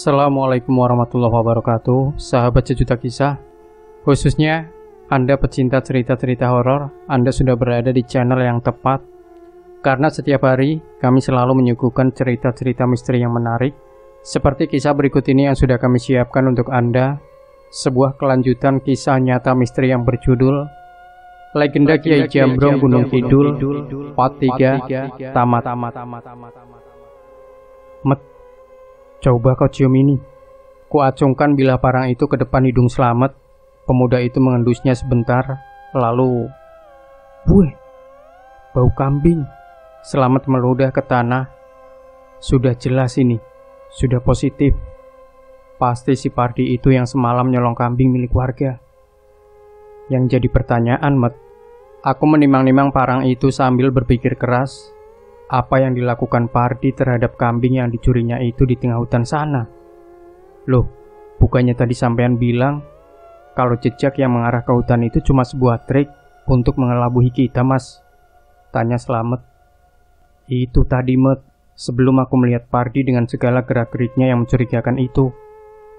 Assalamualaikum warahmatullahi wabarakatuh, sahabat sejuta kisah. Khususnya Anda pecinta cerita-cerita horor, Anda sudah berada di channel yang tepat. Karena setiap hari kami selalu menyuguhkan cerita-cerita misteri yang menarik, seperti kisah berikut ini yang sudah kami siapkan untuk Anda. Sebuah kelanjutan kisah nyata misteri yang berjudul Legenda Kiai Jambrong Gunung Kidul Part 3 Tamat. Coba kau cium ini. Kuacungkan bilah parang itu ke depan hidung Slamet. Pemuda itu mengendusnya sebentar, lalu "Wih, bau kambing." Slamet meludah ke tanah. Sudah jelas ini, sudah positif. Pasti si Pardi itu yang semalam nyolong kambing milik warga. Yang jadi pertanyaan, aku menimang-nimang parang itu sambil berpikir keras. Apa yang dilakukan Pardi terhadap kambing yang dicurinya itu di tengah hutan sana? Loh, bukannya tadi sampean bilang kalau jejak yang mengarah ke hutan itu cuma sebuah trik untuk mengelabuhi kita, Mas? Tanya Slamet. Itu tadi, sebelum aku melihat Pardi dengan segala gerak-geriknya yang mencurigakan itu,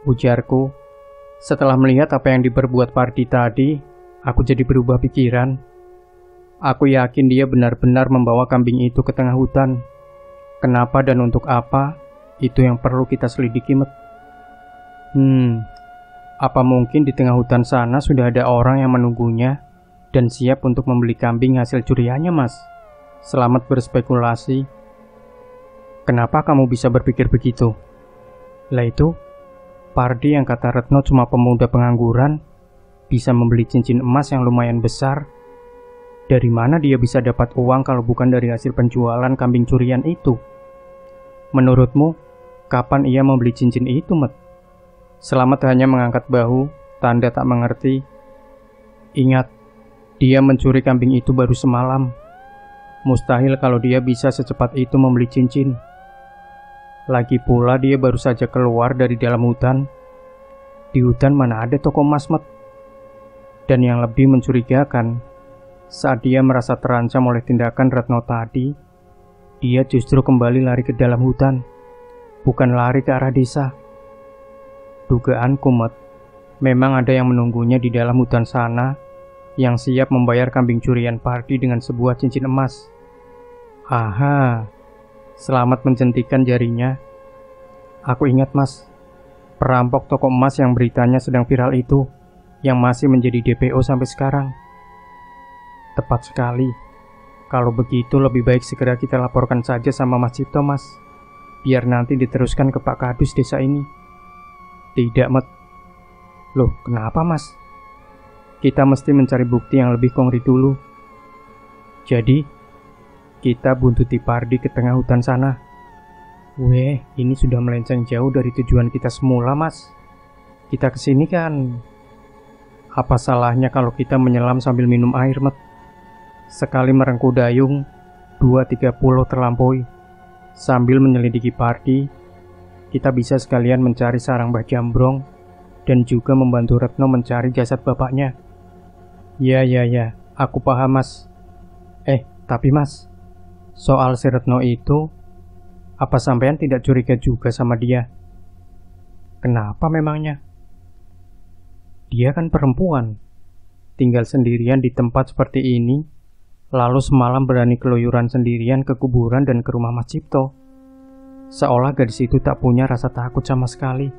ujarku. Setelah melihat apa yang diperbuat Pardi tadi, aku jadi berubah pikiran. Aku yakin dia benar-benar membawa kambing itu ke tengah hutan. Kenapa dan untuk apa? Itu yang perlu kita selidiki, Apa mungkin di tengah hutan sana sudah ada orang yang menunggunya dan siap untuk membeli kambing hasil curiannya, Mas? Slamet berspekulasi. Kenapa kamu bisa berpikir begitu? Lah itu, Pardi yang kata Retno cuma pemuda pengangguran, bisa membeli cincin emas yang lumayan besar. Dari mana dia bisa dapat uang kalau bukan dari hasil penjualan kambing curian itu? Menurutmu, kapan ia membeli cincin itu, Slamet hanya mengangkat bahu, tanda tak mengerti. Ingat, dia mencuri kambing itu baru semalam. Mustahil kalau dia bisa secepat itu membeli cincin. Lagi pula dia baru saja keluar dari dalam hutan. Di hutan mana ada toko emas, Dan yang lebih mencurigakan, saat dia merasa terancam oleh tindakan Retno tadi, dia justru kembali lari ke dalam hutan, bukan lari ke arah desa. Dugaanku, memang ada yang menunggunya di dalam hutan sana, yang siap membayar kambing curian Pardi dengan sebuah cincin emas. Aha, Slamet menjentikan jarinya. Aku ingat, perampok toko emas yang beritanya sedang viral itu, yang masih menjadi DPO sampai sekarang. Tepat sekali. Kalau begitu lebih baik segera kita laporkan saja sama Mas Cipto, biar nanti diteruskan ke Pak Kadus desa ini. Tidak, Loh, kenapa, Kita mesti mencari bukti yang lebih konkret dulu. Jadi, kita buntuti Pardi ke tengah hutan sana. Weh, ini sudah melenceng jauh dari tujuan kita semula, Kita kesini kan. Apa salahnya kalau kita menyelam sambil minum air, Sekali merengkuh dayung, 2-3 pulau terlampaui. Sambil menyelidiki Pardi, kita bisa sekalian mencari sarang Mbah Jambrong dan juga membantu Retno mencari jasad bapaknya. Ya, aku paham, Tapi soal si Retno itu, apa sampean tidak curiga juga sama dia? Kenapa memangnya? Dia kan perempuan, tinggal sendirian di tempat seperti ini. Lalu semalam berani keluyuran sendirian ke kuburan dan ke rumah Mas Cipto. Seolah gadis itu tak punya rasa takut sama sekali.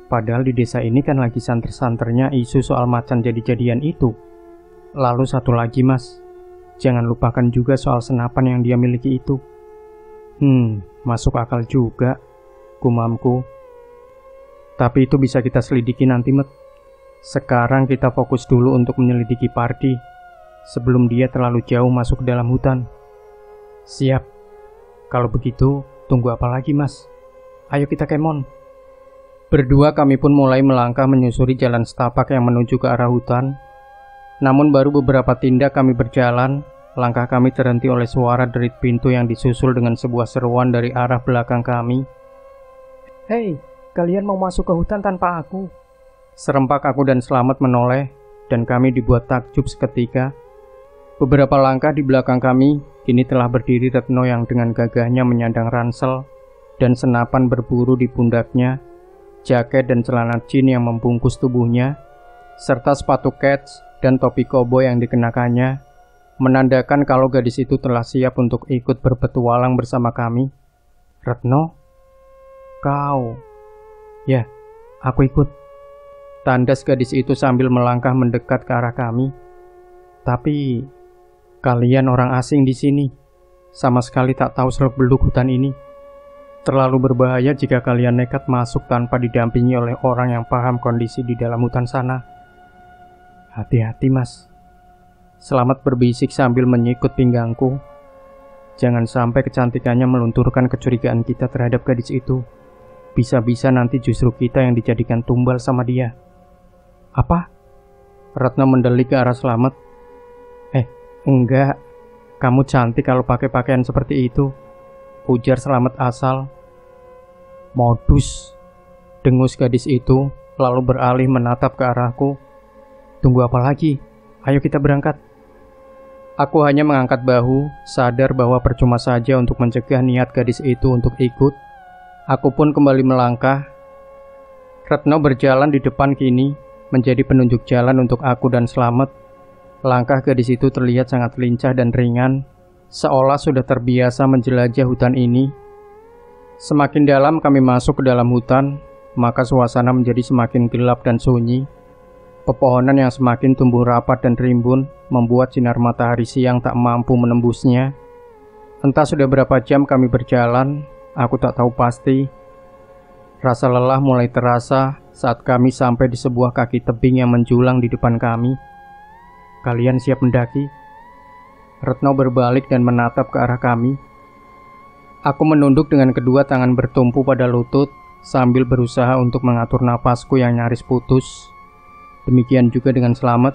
Padahal di desa ini kan lagi santer-santernya isu soal macan jadi-jadian itu. Lalu satu lagi, jangan lupakan juga soal senapan yang dia miliki itu. Masuk akal juga, gumamku. Tapi itu bisa kita selidiki nanti, Sekarang kita fokus dulu untuk menyelidiki Pardi sebelum dia terlalu jauh masuk ke dalam hutan. Siap. Kalau begitu, tunggu apa lagi, Ayo kita kemon. Berdua kami pun mulai melangkah menyusuri jalan setapak yang menuju ke arah hutan. Namun baru beberapa tindak kami berjalan, langkah kami terhenti oleh suara derit pintu yang disusul dengan sebuah seruan dari arah belakang kami. "Hei, kalian mau masuk ke hutan tanpa aku?" Serempak aku dan Slamet menoleh, dan kami dibuat takjub seketika. Beberapa langkah di belakang kami, kini telah berdiri Retno yang dengan gagahnya menyandang ransel dan senapan berburu di pundaknya, jaket dan celana jeans yang membungkus tubuhnya, serta sepatu kets dan topi koboi yang dikenakannya, menandakan kalau gadis itu telah siap untuk ikut berpetualang bersama kami. "Retno, kau..." "Ya, aku ikut," tandas gadis itu sambil melangkah mendekat ke arah kami. "Tapi, kalian orang asing di sini, sama sekali tak tahu seluk-beluk hutan ini. Terlalu berbahaya jika kalian nekat masuk tanpa didampingi oleh orang yang paham kondisi di dalam hutan sana." "Hati-hati, Mas," Slamet berbisik sambil menyikut pinggangku. "Jangan sampai kecantikannya melunturkan kecurigaan kita terhadap gadis itu. Bisa-bisa nanti justru kita yang dijadikan tumbal sama dia." "Apa?" Retno mendelik ke arah Slamet. Enggak. Kamu cantik kalau pakai pakaian seperti itu," ujar Slamet asal. "Modus," dengus gadis itu, lalu beralih menatap ke arahku. "Tunggu apa lagi? Ayo kita berangkat." Aku hanya mengangkat bahu, sadar bahwa percuma saja untuk mencegah niat gadis itu untuk ikut. Aku pun kembali melangkah. Retno berjalan di depan kini, menjadi penunjuk jalan untuk aku dan Slamet. Langkah gadis itu terlihat sangat lincah dan ringan, seolah sudah terbiasa menjelajah hutan ini. Semakin dalam kami masuk ke dalam hutan, maka suasana menjadi semakin gelap dan sunyi. Pepohonan yang semakin tumbuh rapat dan rimbun membuat sinar matahari siang tak mampu menembusnya. Entah sudah berapa jam kami berjalan, aku tak tahu pasti. Rasa lelah mulai terasa saat kami sampai di sebuah kaki tebing yang menjulang di depan kami. "Kalian siap mendaki?" Retno berbalik dan menatap ke arah kami. Aku menunduk dengan kedua tangan bertumpu pada lutut sambil berusaha untuk mengatur napasku yang nyaris putus. Demikian juga dengan Slamet.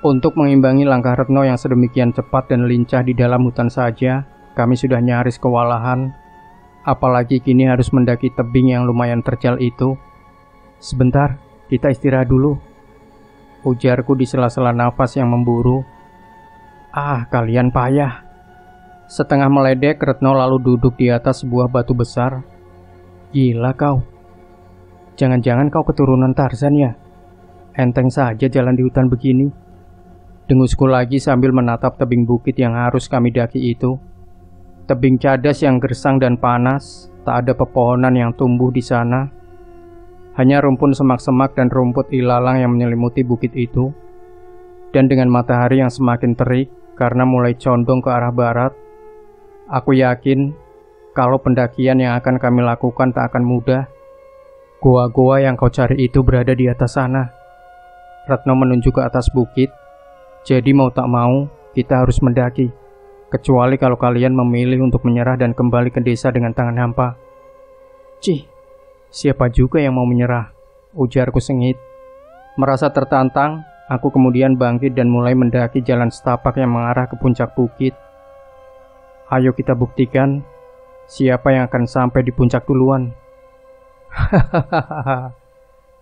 Untuk mengimbangi langkah Retno yang sedemikian cepat dan lincah di dalam hutan saja, kami sudah nyaris kewalahan. Apalagi kini harus mendaki tebing yang lumayan terjal itu. "Sebentar, kita istirahat dulu," ujarku di sela-sela nafas yang memburu. "Ah, kalian payah." Setengah meledek, Retno lalu duduk di atas sebuah batu besar. "Gila kau. Jangan-jangan kau keturunan Tarzan ya? Enteng saja jalan di hutan begini," dengusku lagi sambil menatap tebing bukit yang harus kami daki itu. Tebing cadas yang gersang dan panas, tak ada pepohonan yang tumbuh di sana. Hanya rumpun semak-semak dan rumput ilalang yang menyelimuti bukit itu. Dan dengan matahari yang semakin terik karena mulai condong ke arah barat, aku yakin kalau pendakian yang akan kami lakukan tak akan mudah. "Goa-goa yang kau cari itu berada di atas sana," Retno menunjuk ke atas bukit. "Jadi mau tak mau, kita harus mendaki. Kecuali kalau kalian memilih untuk menyerah dan kembali ke desa dengan tangan hampa." "Cih, siapa juga yang mau menyerah?" ujarku sengit. Merasa tertantang, aku kemudian bangkit dan mulai mendaki jalan setapak yang mengarah ke puncak bukit. "Ayo kita buktikan siapa yang akan sampai di puncak duluan." Hahaha.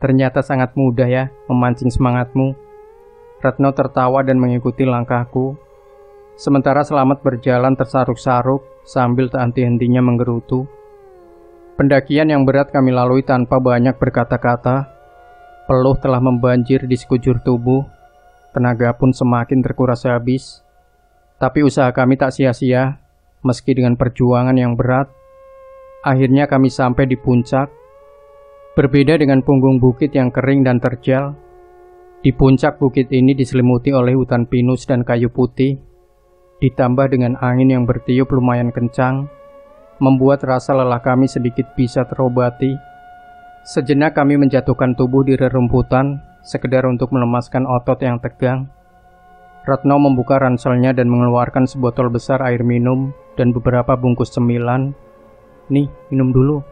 Ternyata sangat mudah ya memancing semangatmu. Retno tertawa dan mengikuti langkahku. Sementara Slamet berjalan tersaruk-saruk sambil tak henti-hentinya menggerutu. Pendakian yang berat kami lalui tanpa banyak berkata-kata. Peluh telah membanjir di sekujur tubuh. Tenaga pun semakin terkuras habis. Tapi usaha kami tak sia-sia, meski dengan perjuangan yang berat. Akhirnya kami sampai di puncak. Berbeda dengan punggung bukit yang kering dan terjal, di puncak bukit ini diselimuti oleh hutan pinus dan kayu putih, ditambah dengan angin yang bertiup lumayan kencang, membuat rasa lelah kami sedikit bisa terobati. Sejenak kami menjatuhkan tubuh di rerumputan, sekedar untuk melemaskan otot yang tegang. Retno membuka ranselnya dan mengeluarkan sebotol besar air minum dan beberapa bungkus cemilan. "Nih, minum dulu."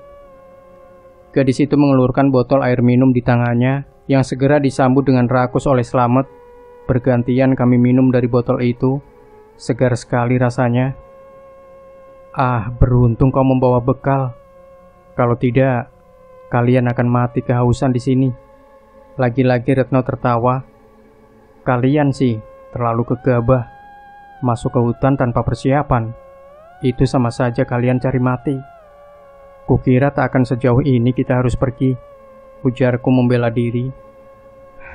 Gadis itu mengelurkan botol air minum di tangannya yang segera disambut dengan rakus oleh Slamet. Bergantian kami minum dari botol itu. Segar sekali rasanya. Ah, beruntung kau membawa bekal. Kalau tidak, kalian akan mati kehausan di sini. Lagi-lagi Retno tertawa. Kalian sih terlalu gegabah. Masuk ke hutan tanpa persiapan. Itu sama saja kalian cari mati. Kukira tak akan sejauh ini kita harus pergi, ujarku membela diri.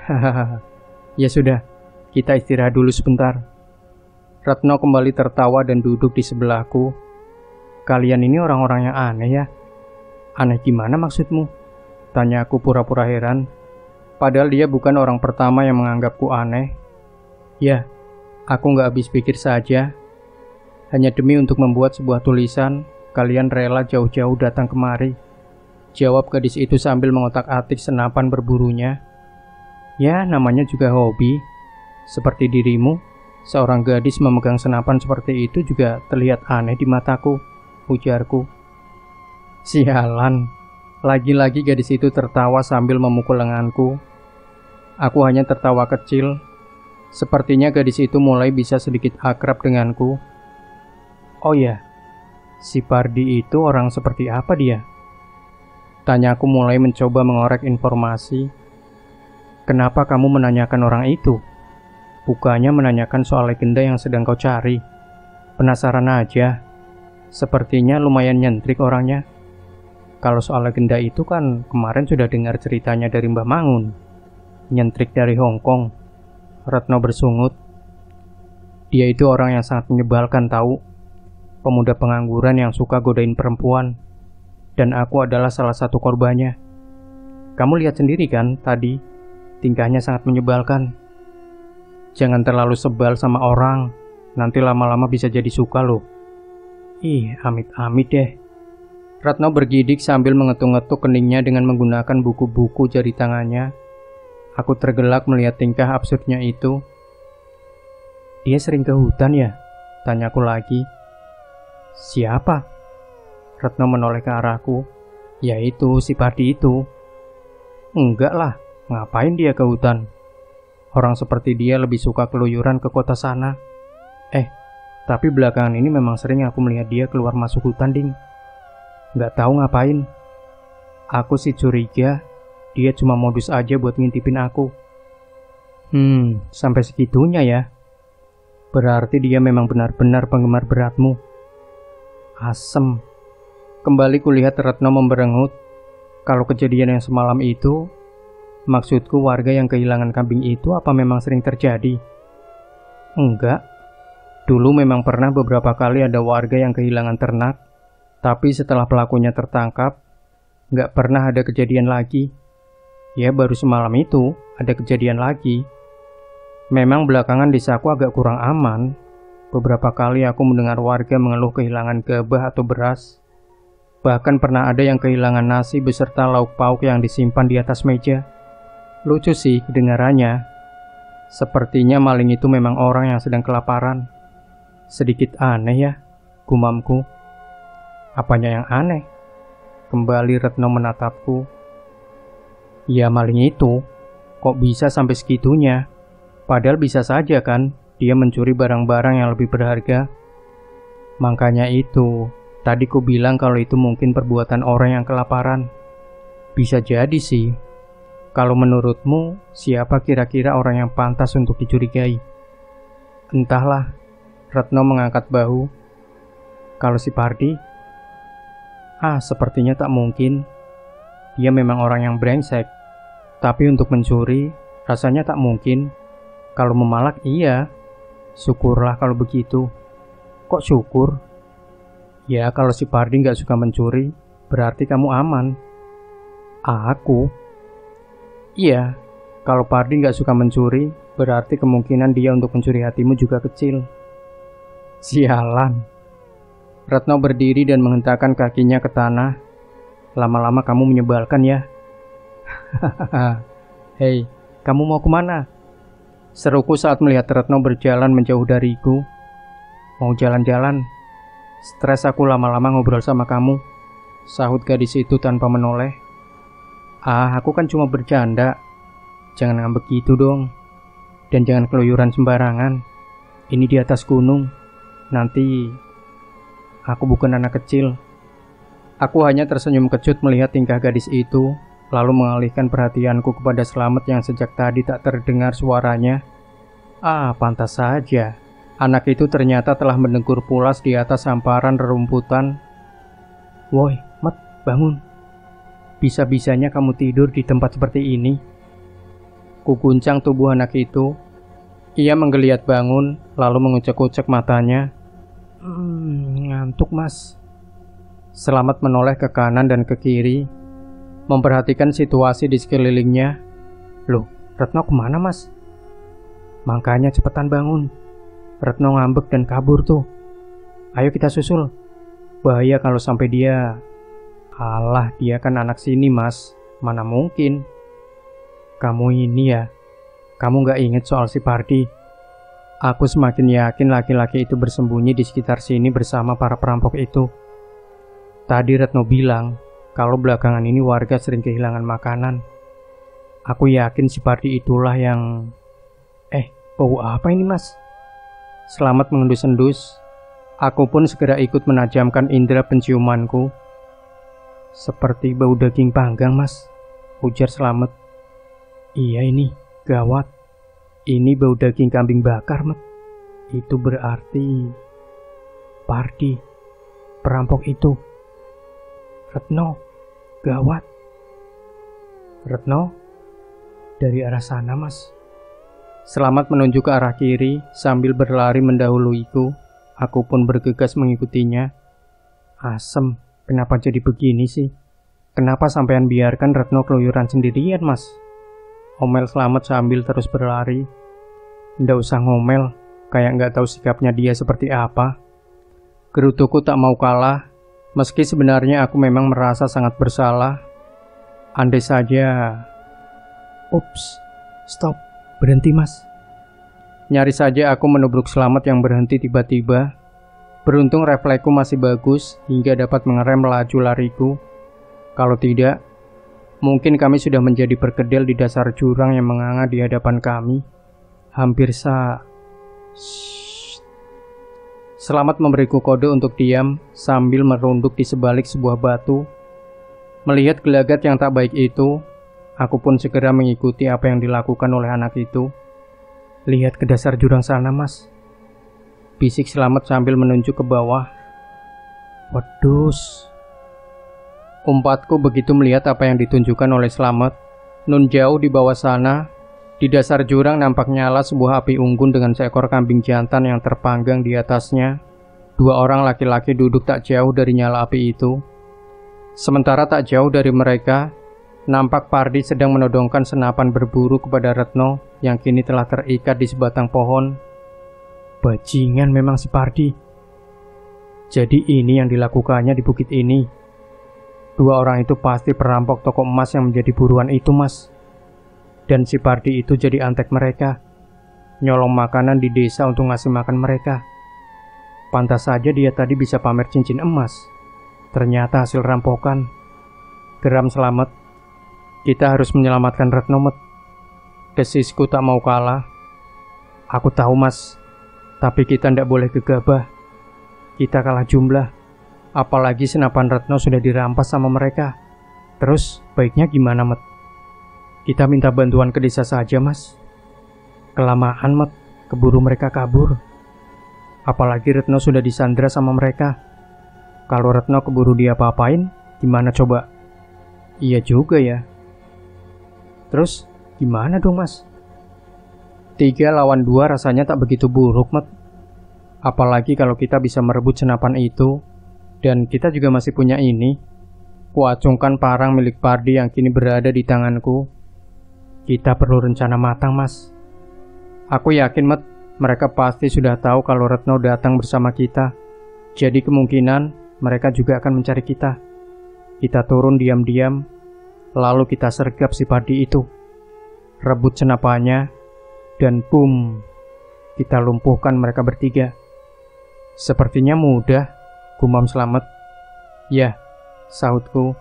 Hahaha, ya sudah, kita istirahat dulu sebentar. Retno kembali tertawa dan duduk di sebelahku. Kalian ini orang-orang yang aneh ya. Aneh gimana maksudmu? Tanyaku pura-pura heran. Padahal dia bukan orang pertama yang menganggapku aneh. Ya, aku gak habis pikir saja. Hanya demi untuk membuat sebuah tulisan, kalian rela jauh-jauh datang kemari. Jawab gadis itu sambil mengotak-atik senapan berburunya. Ya, namanya juga hobi. Seperti dirimu, seorang gadis memegang senapan seperti itu juga terlihat aneh di mataku, ujarku. Sialan, lagi-lagi gadis itu tertawa sambil memukul lenganku. Aku hanya tertawa kecil. Sepertinya gadis itu mulai bisa sedikit akrab denganku. Oh ya, si Pardi itu orang seperti apa dia? Tanyaku mulai mencoba mengorek informasi. Kenapa kamu menanyakan orang itu? Bukannya menanyakan soal legenda yang sedang kau cari. Penasaran aja. Sepertinya lumayan nyentrik orangnya. Kalau soal legenda itu kan kemarin sudah dengar ceritanya dari Mbah Mangun. Nyentrik dari Hong Kong. Retno bersungut. Dia itu orang yang sangat menyebalkan tahu. Pemuda pengangguran yang suka godain perempuan. Dan aku adalah salah satu korbannya. Kamu lihat sendiri kan tadi, tingkahnya sangat menyebalkan. Jangan terlalu sebal sama orang, nanti lama-lama bisa jadi suka loh. Ih, amit-amit deh. Retno bergidik sambil mengetuk-ngetuk keningnya dengan menggunakan buku-buku jari tangannya. Aku tergelak melihat tingkah absurdnya itu. Dia sering ke hutan ya? Tanyaku lagi. Siapa? Retno menoleh ke arahku. Yaitu si Pardi itu. Enggak lah, ngapain dia ke hutan? Orang seperti dia lebih suka keluyuran ke kota sana. Tapi belakangan ini memang sering aku melihat dia keluar masuk hutan, ding. Nggak tahu ngapain. Aku sih curiga dia cuma modus aja buat ngintipin aku. Sampai segitunya ya. Berarti dia memang benar-benar penggemar beratmu. Asem. Kembali kulihat Retno memberengut. Kalau kejadian yang semalam itu, maksudku warga yang kehilangan kambing itu apa memang sering terjadi? Enggak. Dulu memang pernah beberapa kali ada warga yang kehilangan ternak. Tapi setelah pelakunya tertangkap, nggak pernah ada kejadian lagi. Ya baru semalam itu ada kejadian lagi. Memang belakangan desaku agak kurang aman. Beberapa kali aku mendengar warga mengeluh kehilangan gabah atau beras. Bahkan pernah ada yang kehilangan nasi beserta lauk pauk yang disimpan di atas meja. Lucu sih kedengarannya. Sepertinya maling itu memang orang yang sedang kelaparan. Sedikit aneh ya, gumamku. Apanya yang aneh? Kembali Retno menatapku. Ya maling itu, kok bisa sampai segitunya? Padahal bisa saja kan, dia mencuri barang-barang yang lebih berharga. Makanya itu, tadi ku bilang kalau itu mungkin perbuatan orang yang kelaparan. Bisa jadi sih. Kalau menurutmu, siapa kira-kira orang yang pantas untuk dicurigai? Entahlah, Retno mengangkat bahu. Kalau si Pardi? Sepertinya tak mungkin. Dia memang orang yang brengsek. Tapi untuk mencuri, rasanya tak mungkin. Kalau memalak, iya. Syukurlah kalau begitu. Kok syukur? Ya, kalau si Pardi gak suka mencuri, berarti kamu aman. Aku? Iya, kalau Pardi gak suka mencuri, berarti kemungkinan dia untuk mencuri hatimu juga kecil. Sialan. Retno berdiri dan menghentakkan kakinya ke tanah. Lama-lama kamu menyebalkan ya. Hei, kamu mau kemana? Seruku saat melihat Retno berjalan menjauh dariku. Mau jalan-jalan. Stres aku lama-lama ngobrol sama kamu, sahut gadis itu tanpa menoleh. Aku kan cuma bercanda. Jangan ngambek gitu dong. Dan jangan keluyuran sembarangan. Ini di atas gunung. Nanti aku bukan anak kecil. Aku hanya tersenyum kecut melihat tingkah gadis itu, lalu mengalihkan perhatianku kepada Slamet yang sejak tadi tak terdengar suaranya. Pantas saja. Anak itu ternyata telah mendegur pulas di atas hamparan rerumputan. Woi, Mat, bangun. Bisa-bisanya kamu tidur di tempat seperti ini. Kuguncang tubuh anak itu. Ia menggeliat bangun, lalu mengucek-ucek matanya. Ngantuk, Mas. Slamet menoleh ke kanan dan ke kiri, memperhatikan situasi di sekelilingnya. Loh, Retno kemana, Mas? Makanya cepetan bangun. Retno ngambek dan kabur tuh. Ayo kita susul. Bahaya kalau sampai dia... Alah, dia kan anak sini, Mas. Mana mungkin. Kamu ini ya, kamu gak inget soal si Pardi. Aku semakin yakin laki-laki itu bersembunyi di sekitar sini bersama para perampok itu. Tadi Retno bilang kalau belakangan ini warga sering kehilangan makanan. Aku yakin si Pardi itulah yang... bau apa ini, Mas? Slamet mengendus-endus. Aku pun segera ikut menajamkan indera penciumanku. Seperti bau daging panggang, Mas, ujar Slamet. Iya ini, gawat. Ini bau daging kambing bakar, Mat. Itu berarti... Pardi, perampok itu. Retno, gawat. Retno, dari arah sana, Mas. Slamet menunjuk ke arah kiri sambil berlari mendahuluiku. Aku pun bergegas mengikutinya. Asem, kenapa jadi begini sih? Kenapa sampean biarkan Retno keluyuran sendirian, Mas? Omel Slamet sambil terus berlari. Nggak usah ngomel, kayak nggak tahu sikapnya dia seperti apa. Gerutuku tak mau kalah, meski sebenarnya aku memang merasa sangat bersalah. Andai saja... Ups, stop. Berhenti, Mas. Nyaris saja aku menubruk Slamet yang berhenti tiba-tiba. Beruntung refleksku masih bagus hingga dapat mengerem laju lariku. Kalau tidak, mungkin kami sudah menjadi perkedel di dasar jurang yang menganga di hadapan kami. Hampir Slamet memberiku kode untuk diam sambil merunduk di sebalik sebuah batu. Melihat gelagat yang tak baik itu, aku pun segera mengikuti apa yang dilakukan oleh anak itu. Lihat ke dasar jurang sana, Mas. Bisik Slamet sambil menunjuk ke bawah. Wedus. Umpatku begitu melihat apa yang ditunjukkan oleh Slamet. Nun jauh di bawah sana, di dasar jurang nampak nyala sebuah api unggun dengan seekor kambing jantan yang terpanggang di atasnya. Dua orang laki-laki duduk tak jauh dari nyala api itu. Sementara tak jauh dari mereka, nampak Pardi sedang menodongkan senapan berburu kepada Retno yang kini telah terikat di sebatang pohon. Bajingan memang si Pardi. Jadi ini yang dilakukannya di bukit ini. Dua orang itu pasti perampok toko emas yang menjadi buruan itu, Mas. Dan si Pardi itu jadi antek mereka. Nyolong makanan di desa untuk ngasih makan mereka. Pantas saja dia tadi bisa pamer cincin emas. Ternyata hasil rampokan. Geram Slamet. Kita harus menyelamatkan Retno, Mat. Desisku tak mau kalah. Aku tahu, Mas. Tapi kita tidak boleh gegabah. Kita kalah jumlah. Apalagi senapan Retno sudah dirampas sama mereka. Terus baiknya gimana, Mat? Kita minta bantuan ke desa saja, Mas. Kelamaan, Mat. Keburu mereka kabur. Apalagi Retno sudah disandra sama mereka. Kalau Retno keburu diapa-apain, gimana coba? Iya juga ya. Terus gimana dong, Mas? 3 lawan 2 rasanya tak begitu buruk, Mat. Apalagi kalau kita bisa merebut senapan itu. Dan kita juga masih punya ini. Kuacungkan parang milik Pardi yang kini berada di tanganku. Kita perlu rencana matang, Mas. Aku yakin, Mat, mereka pasti sudah tahu kalau Retno datang bersama kita. Jadi kemungkinan mereka juga akan mencari kita. Kita turun diam-diam, lalu kita sergap si Pardi itu. Rebut senapannya, dan boom, kita lumpuhkan mereka bertiga. Sepertinya mudah, gumam Slamet. Ya, sahutku.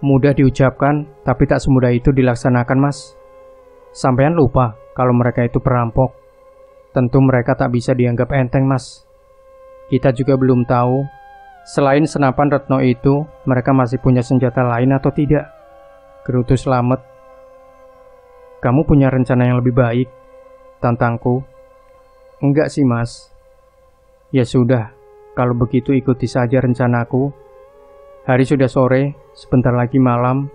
Mudah diucapkan, tapi tak semudah itu dilaksanakan, Mas. Sampean lupa kalau mereka itu perampok. Tentu mereka tak bisa dianggap enteng, Mas. Kita juga belum tahu, selain senapan Retno itu, mereka masih punya senjata lain atau tidak. Gerutu Slamet. Kamu punya rencana yang lebih baik? Tantangku. Enggak sih, Mas. Ya sudah, kalau begitu ikuti saja rencanaku. Hari sudah sore, sebentar lagi malam.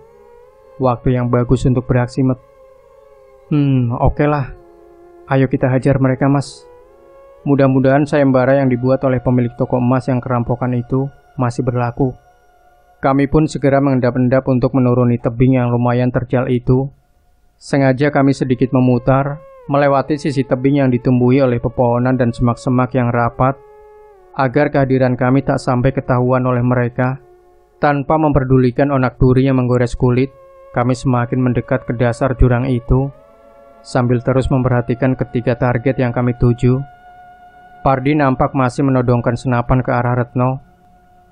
Waktu yang bagus untuk beraksi, Met. Oke lah. Ayo kita hajar mereka, Mas. Mudah-mudahan sayembara yang dibuat oleh pemilik toko emas yang kerampokan itu masih berlaku. Kami pun segera mengendap-endap untuk menuruni tebing yang lumayan terjal itu. Sengaja kami sedikit memutar, melewati sisi tebing yang ditumbuhi oleh pepohonan dan semak-semak yang rapat, agar kehadiran kami tak sampai ketahuan oleh mereka. Tanpa memperdulikan onak duri yang menggores kulit, kami semakin mendekat ke dasar jurang itu, sambil terus memperhatikan ketiga target yang kami tuju. Pardi nampak masih menodongkan senapan ke arah Retno.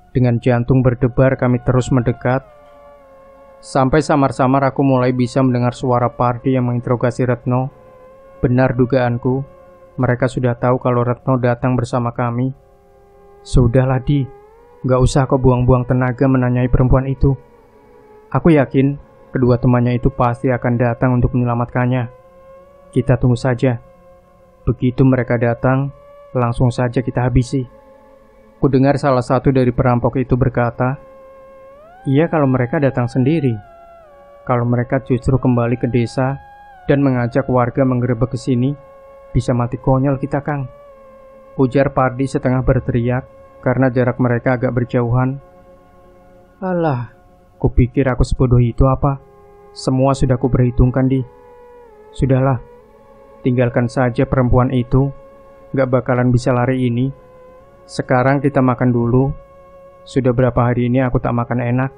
Dengan jantung berdebar kami terus mendekat. Sampai samar-samar aku mulai bisa mendengar suara Pardi yang menginterogasi Retno. Benar dugaanku, mereka sudah tahu kalau Retno datang bersama kami. Sudahlah Di, gak usah kau buang-buang tenaga menanyai perempuan itu. Aku yakin kedua temannya itu pasti akan datang untuk menyelamatkannya. Kita tunggu saja. Begitu mereka datang, langsung saja kita habisi. Kudengar salah satu dari perampok itu berkata, iya kalau mereka datang sendiri. Kalau mereka justru kembali ke desa dan mengajak warga menggerebek ke sini, bisa mati konyol kita, Kang. Ujar Pardi setengah berteriak karena jarak mereka agak berjauhan. Alah, kupikir aku sebodoh itu apa? Semua sudah kuperhitungkan, Di. Sudahlah, tinggalkan saja perempuan itu. Gak bakalan bisa lari ini. Sekarang kita makan dulu. Sudah berapa hari ini aku tak makan enak.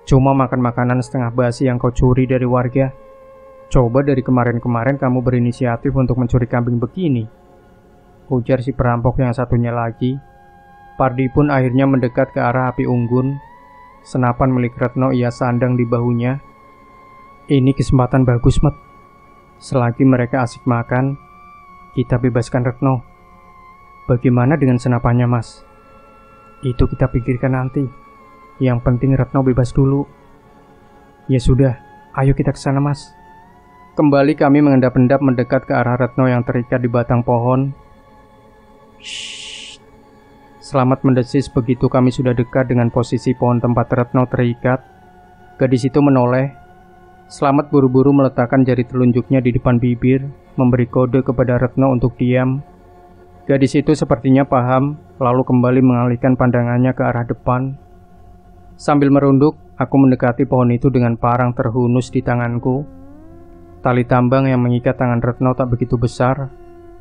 Cuma makan makanan setengah basi yang kau curi dari warga. Coba dari kemarin-kemarin kamu berinisiatif untuk mencuri kambing begini. Ujar si perampok yang satunya lagi. Pardi pun akhirnya mendekat ke arah api unggun. Senapan milik Retno ia sandang di bahunya. Ini kesempatan bagus, Met. Selagi mereka asik makan, kita bebaskan Retno. Bagaimana dengan senapannya, Mas? Itu kita pikirkan nanti. Yang penting Retno bebas dulu. Ya sudah, ayo kita ke sana, Mas. Kembali kami mengendap-endap mendekat ke arah Retno yang terikat di batang pohon. Shh. Selamat mendesis begitu kami sudah dekat dengan posisi pohon tempat Retno terikat. Gadis itu menoleh. Selamat buru-buru meletakkan jari telunjuknya di depan bibir, memberi kode kepada Retno untuk diam. Gadis itu sepertinya paham, lalu kembali mengalihkan pandangannya ke arah depan. Sambil merunduk, aku mendekati pohon itu dengan parang terhunus di tanganku. Tali tambang yang mengikat tangan Retno tak begitu besar.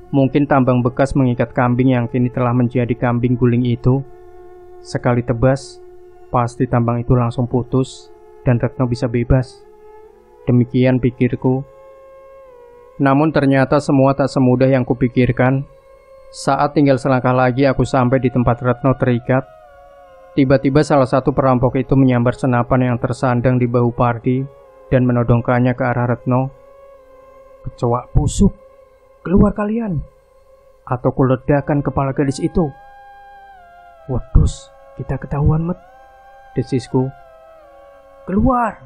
Mungkin tambang bekas mengikat kambing yang kini telah menjadi kambing guling itu. Sekali tebas, pasti tambang itu langsung putus dan Retno bisa bebas. Demikian pikirku. Namun ternyata semua tak semudah yang kupikirkan. Saat tinggal selangkah lagi aku sampai di tempat Retno terikat. Tiba-tiba salah satu perampok itu menyambar senapan yang tersandang di bahu Pardi dan menodongkannya ke arah Retno. Kecoak busuk, keluar kalian, atau kuledakkan kepala gadis itu. Wedus, kita ketahuan, Met, desisku. Keluar!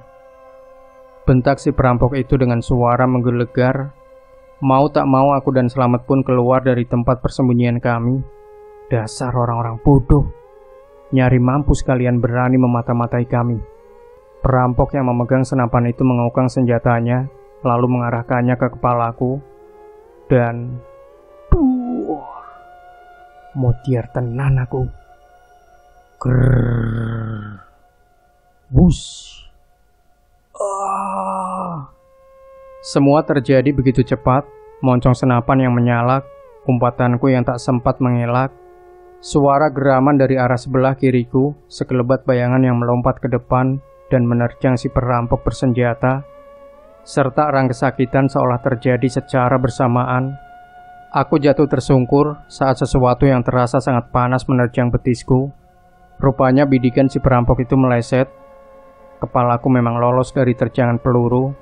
Bentak si perampok itu dengan suara menggelegar. Mau tak mau aku dan Selamat pun keluar dari tempat persembunyian kami. Dasar orang-orang bodoh. Nyari mampus kalian berani memata-matai kami. Perampok yang memegang senapan itu mengokang senjatanya, lalu mengarahkannya ke kepalaku. Dan motiar tenan aku. Grrrr. Bus. Semua terjadi begitu cepat. Moncong senapan yang menyalak, umpatanku yang tak sempat mengelak, suara geraman dari arah sebelah kiriku, sekelebat bayangan yang melompat ke depan dan menerjang si perampok bersenjata, serta rang kesakitan seolah terjadi secara bersamaan. Aku jatuh tersungkur saat sesuatu yang terasa sangat panas menerjang betisku. Rupanya bidikan si perampok itu meleset. kepalaku memang lolos dari terjangan peluru.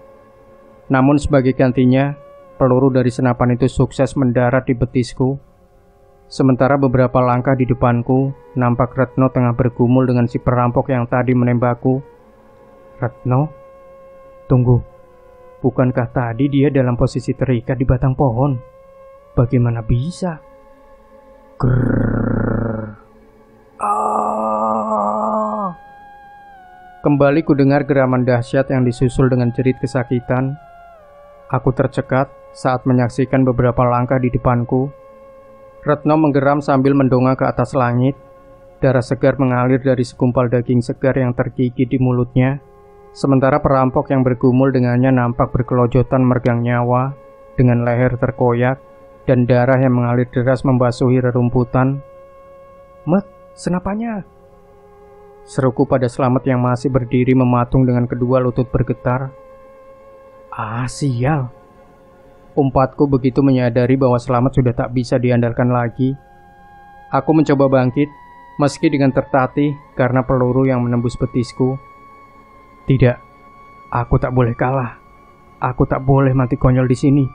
Namun sebagai gantinya, peluru dari senapan itu sukses mendarat di betisku. Sementara beberapa langkah di depanku, nampak Retno tengah bergumul dengan si perampok yang tadi menembakku. Retno? Tunggu, bukankah tadi dia dalam posisi terikat di batang pohon? Bagaimana bisa? Grrrr. Ah. Kembali ku dengar geraman dahsyat yang disusul dengan jerit kesakitan. Aku tercekat saat menyaksikan beberapa langkah di depanku. Retno menggeram sambil mendongak ke atas langit. Darah segar mengalir dari segumpal daging segar yang tergigit di mulutnya. Sementara perampok yang bergumul dengannya nampak berkelojotan meregang nyawa dengan leher terkoyak dan darah yang mengalir deras membasuhi rerumputan. "Mat, senapannya!" Seruku pada Slamet yang masih berdiri mematung dengan kedua lutut bergetar. "Ah, sial!" Umpatku begitu menyadari bahwa Slamet sudah tak bisa diandalkan lagi. Aku mencoba bangkit, meski dengan tertatih karena peluru yang menembus betisku. Tidak, aku tak boleh kalah. Aku tak boleh mati konyol di sini.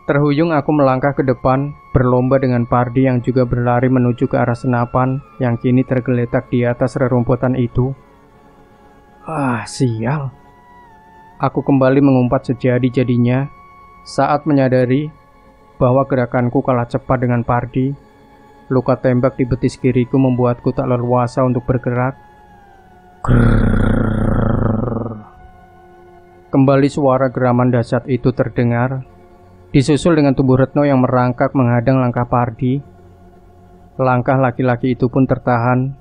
Terhuyung aku melangkah ke depan, berlomba dengan Pardi yang juga berlari menuju ke arah senapan yang kini tergeletak di atas rerumputan itu. Ah, sial. Aku kembali mengumpat sejadi-jadinya saat menyadari bahwa gerakanku kalah cepat dengan Pardi. Luka tembak di betis kiriku membuatku tak leluasa untuk bergerak. Grrrr. Kembali suara geraman dahsyat itu terdengar, disusul dengan tubuh Retno yang merangkak menghadang langkah Pardi. Langkah laki-laki itu pun tertahan.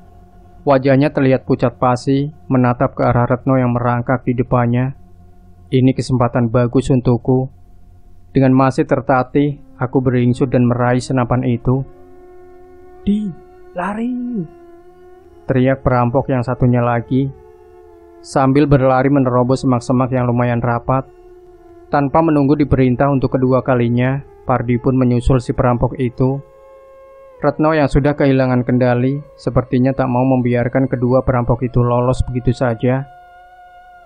Wajahnya terlihat pucat pasi, menatap ke arah Retno yang merangkak di depannya. Ini kesempatan bagus untukku. Dengan masih tertatih, aku beringsut dan meraih senapan itu. "Di, lari!" teriak perampok yang satunya lagi, sambil berlari menerobos semak-semak yang lumayan rapat. Tanpa menunggu diperintah untuk kedua kalinya, Pardi pun menyusul si perampok itu. Retno yang sudah kehilangan kendali, sepertinya tak mau membiarkan kedua perampok itu lolos begitu saja.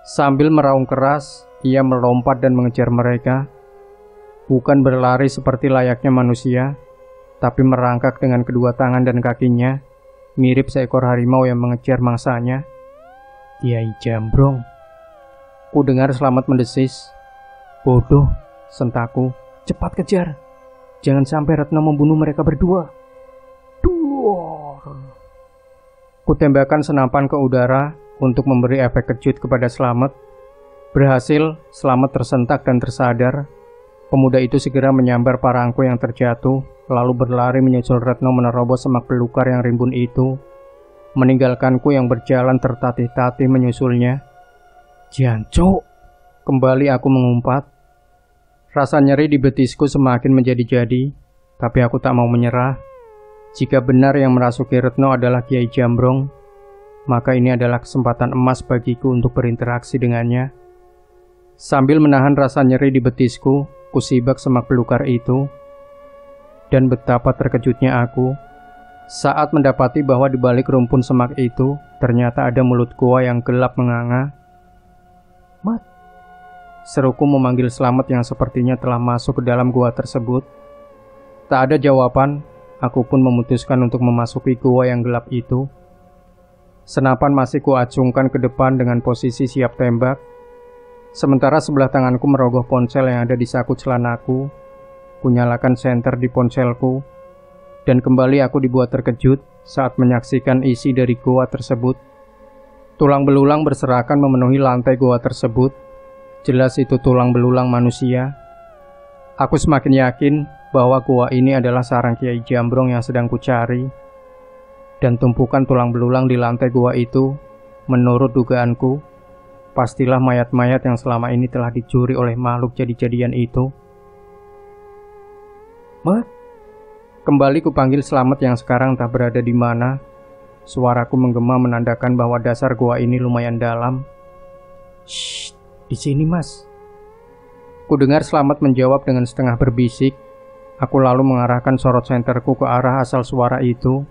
Sambil meraung keras, ia melompat dan mengejar mereka. Bukan berlari seperti layaknya manusia, tapi merangkak dengan kedua tangan dan kakinya, mirip seekor harimau yang mengejar mangsanya. "Kiai Jambrong," ku dengar Slamet mendesis. "Bodoh," sentakku, "cepat kejar. Jangan sampai Retno membunuh mereka berdua." Duor. Ku tembakkan senapan ke udara untuk memberi efek kejut kepada Slamet. Berhasil, Slamet tersentak dan tersadar. Pemuda itu segera menyambar parangku yang terjatuh, lalu berlari menyusul Retno menerobos semak belukar yang rimbun itu, meninggalkanku yang berjalan tertatih-tatih menyusulnya. "Jancuk!" Kembali aku mengumpat. Rasa nyeri di betisku semakin menjadi-jadi, tapi aku tak mau menyerah. Jika benar yang merasuki Retno adalah Kiai Jambrong, maka ini adalah kesempatan emas bagiku untuk berinteraksi dengannya. Sambil menahan rasa nyeri di betisku, kusibak semak belukar itu. Dan betapa terkejutnya aku saat mendapati bahwa di balik rumpun semak itu ternyata ada mulut gua yang gelap menganga. "Mat!" Seruku memanggil Slamet yang sepertinya telah masuk ke dalam gua tersebut. Tak ada jawaban, aku pun memutuskan untuk memasuki gua yang gelap itu. Senapan masih kuacungkan ke depan dengan posisi siap tembak. Sementara sebelah tanganku merogoh ponsel yang ada di saku celanaku. Kunyalakan senter di ponselku, dan kembali aku dibuat terkejut saat menyaksikan isi dari goa tersebut. Tulang belulang berserakan memenuhi lantai goa tersebut. Jelas itu tulang belulang manusia. Aku semakin yakin bahwa goa ini adalah sarang Kiai Jambrong yang sedang kucari. Dan tumpukan tulang belulang di lantai goa itu, menurut dugaanku, pastilah mayat-mayat yang selama ini telah dicuri oleh makhluk jadi-jadian itu. "Mat!" Kembali kupanggil Slamet yang sekarang tak berada di mana. Suaraku menggema menandakan bahwa dasar gua ini lumayan dalam. "Shh, di sini mas." Kudengar Slamet menjawab dengan setengah berbisik. Aku lalu mengarahkan sorot senterku ke arah asal suara itu.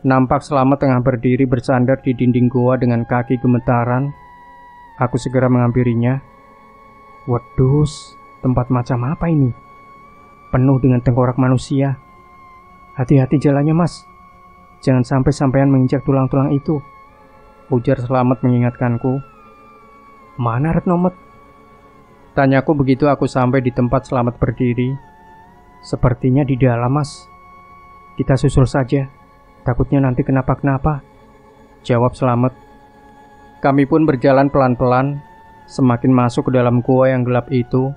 Nampak Slamet tengah berdiri bersandar di dinding gua dengan kaki gemetaran. Aku segera menghampirinya. Wedus, tempat macam apa ini? Penuh dengan tengkorak manusia. Hati-hati jalannya, Mas. Jangan sampai sampean menginjak tulang-tulang itu, ujar Slamet mengingatkanku. Mana Retno, Met? Tanyaku begitu aku sampai di tempat Slamet berdiri. Sepertinya di dalam, Mas. Kita susul saja. Takutnya nanti kenapa-kenapa, jawab Slamet. Kami pun berjalan pelan-pelan. Semakin masuk ke dalam gua yang gelap itu,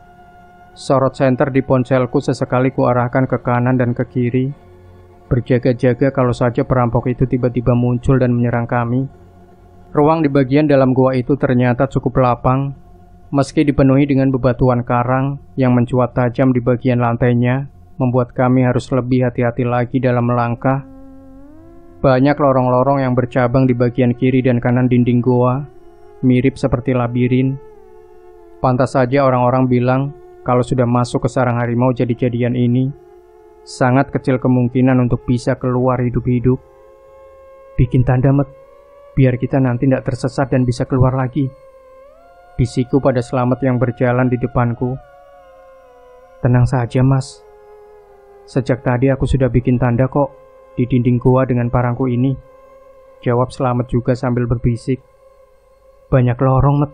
sorot senter di ponselku sesekali kuarahkan ke kanan dan ke kiri, berjaga-jaga kalau saja perampok itu tiba-tiba muncul dan menyerang kami. Ruang di bagian dalam gua itu ternyata cukup lapang, meski dipenuhi dengan bebatuan karang yang mencuat tajam di bagian lantainya, membuat kami harus lebih hati-hati lagi dalam melangkah. Banyak lorong-lorong yang bercabang di bagian kiri dan kanan dinding gua, mirip seperti labirin. Pantas saja orang-orang bilang kalau sudah masuk ke sarang harimau jadi-jadian ini, sangat kecil kemungkinan untuk bisa keluar hidup-hidup. Bikin tanda, Met, biar kita nanti tidak tersesat dan bisa keluar lagi, bisikku pada Slamet yang berjalan di depanku. Tenang saja, Mas. Sejak tadi aku sudah bikin tanda kok di dinding gua dengan parangku ini, jawab Slamet juga sambil berbisik. Banyak lorong, Met.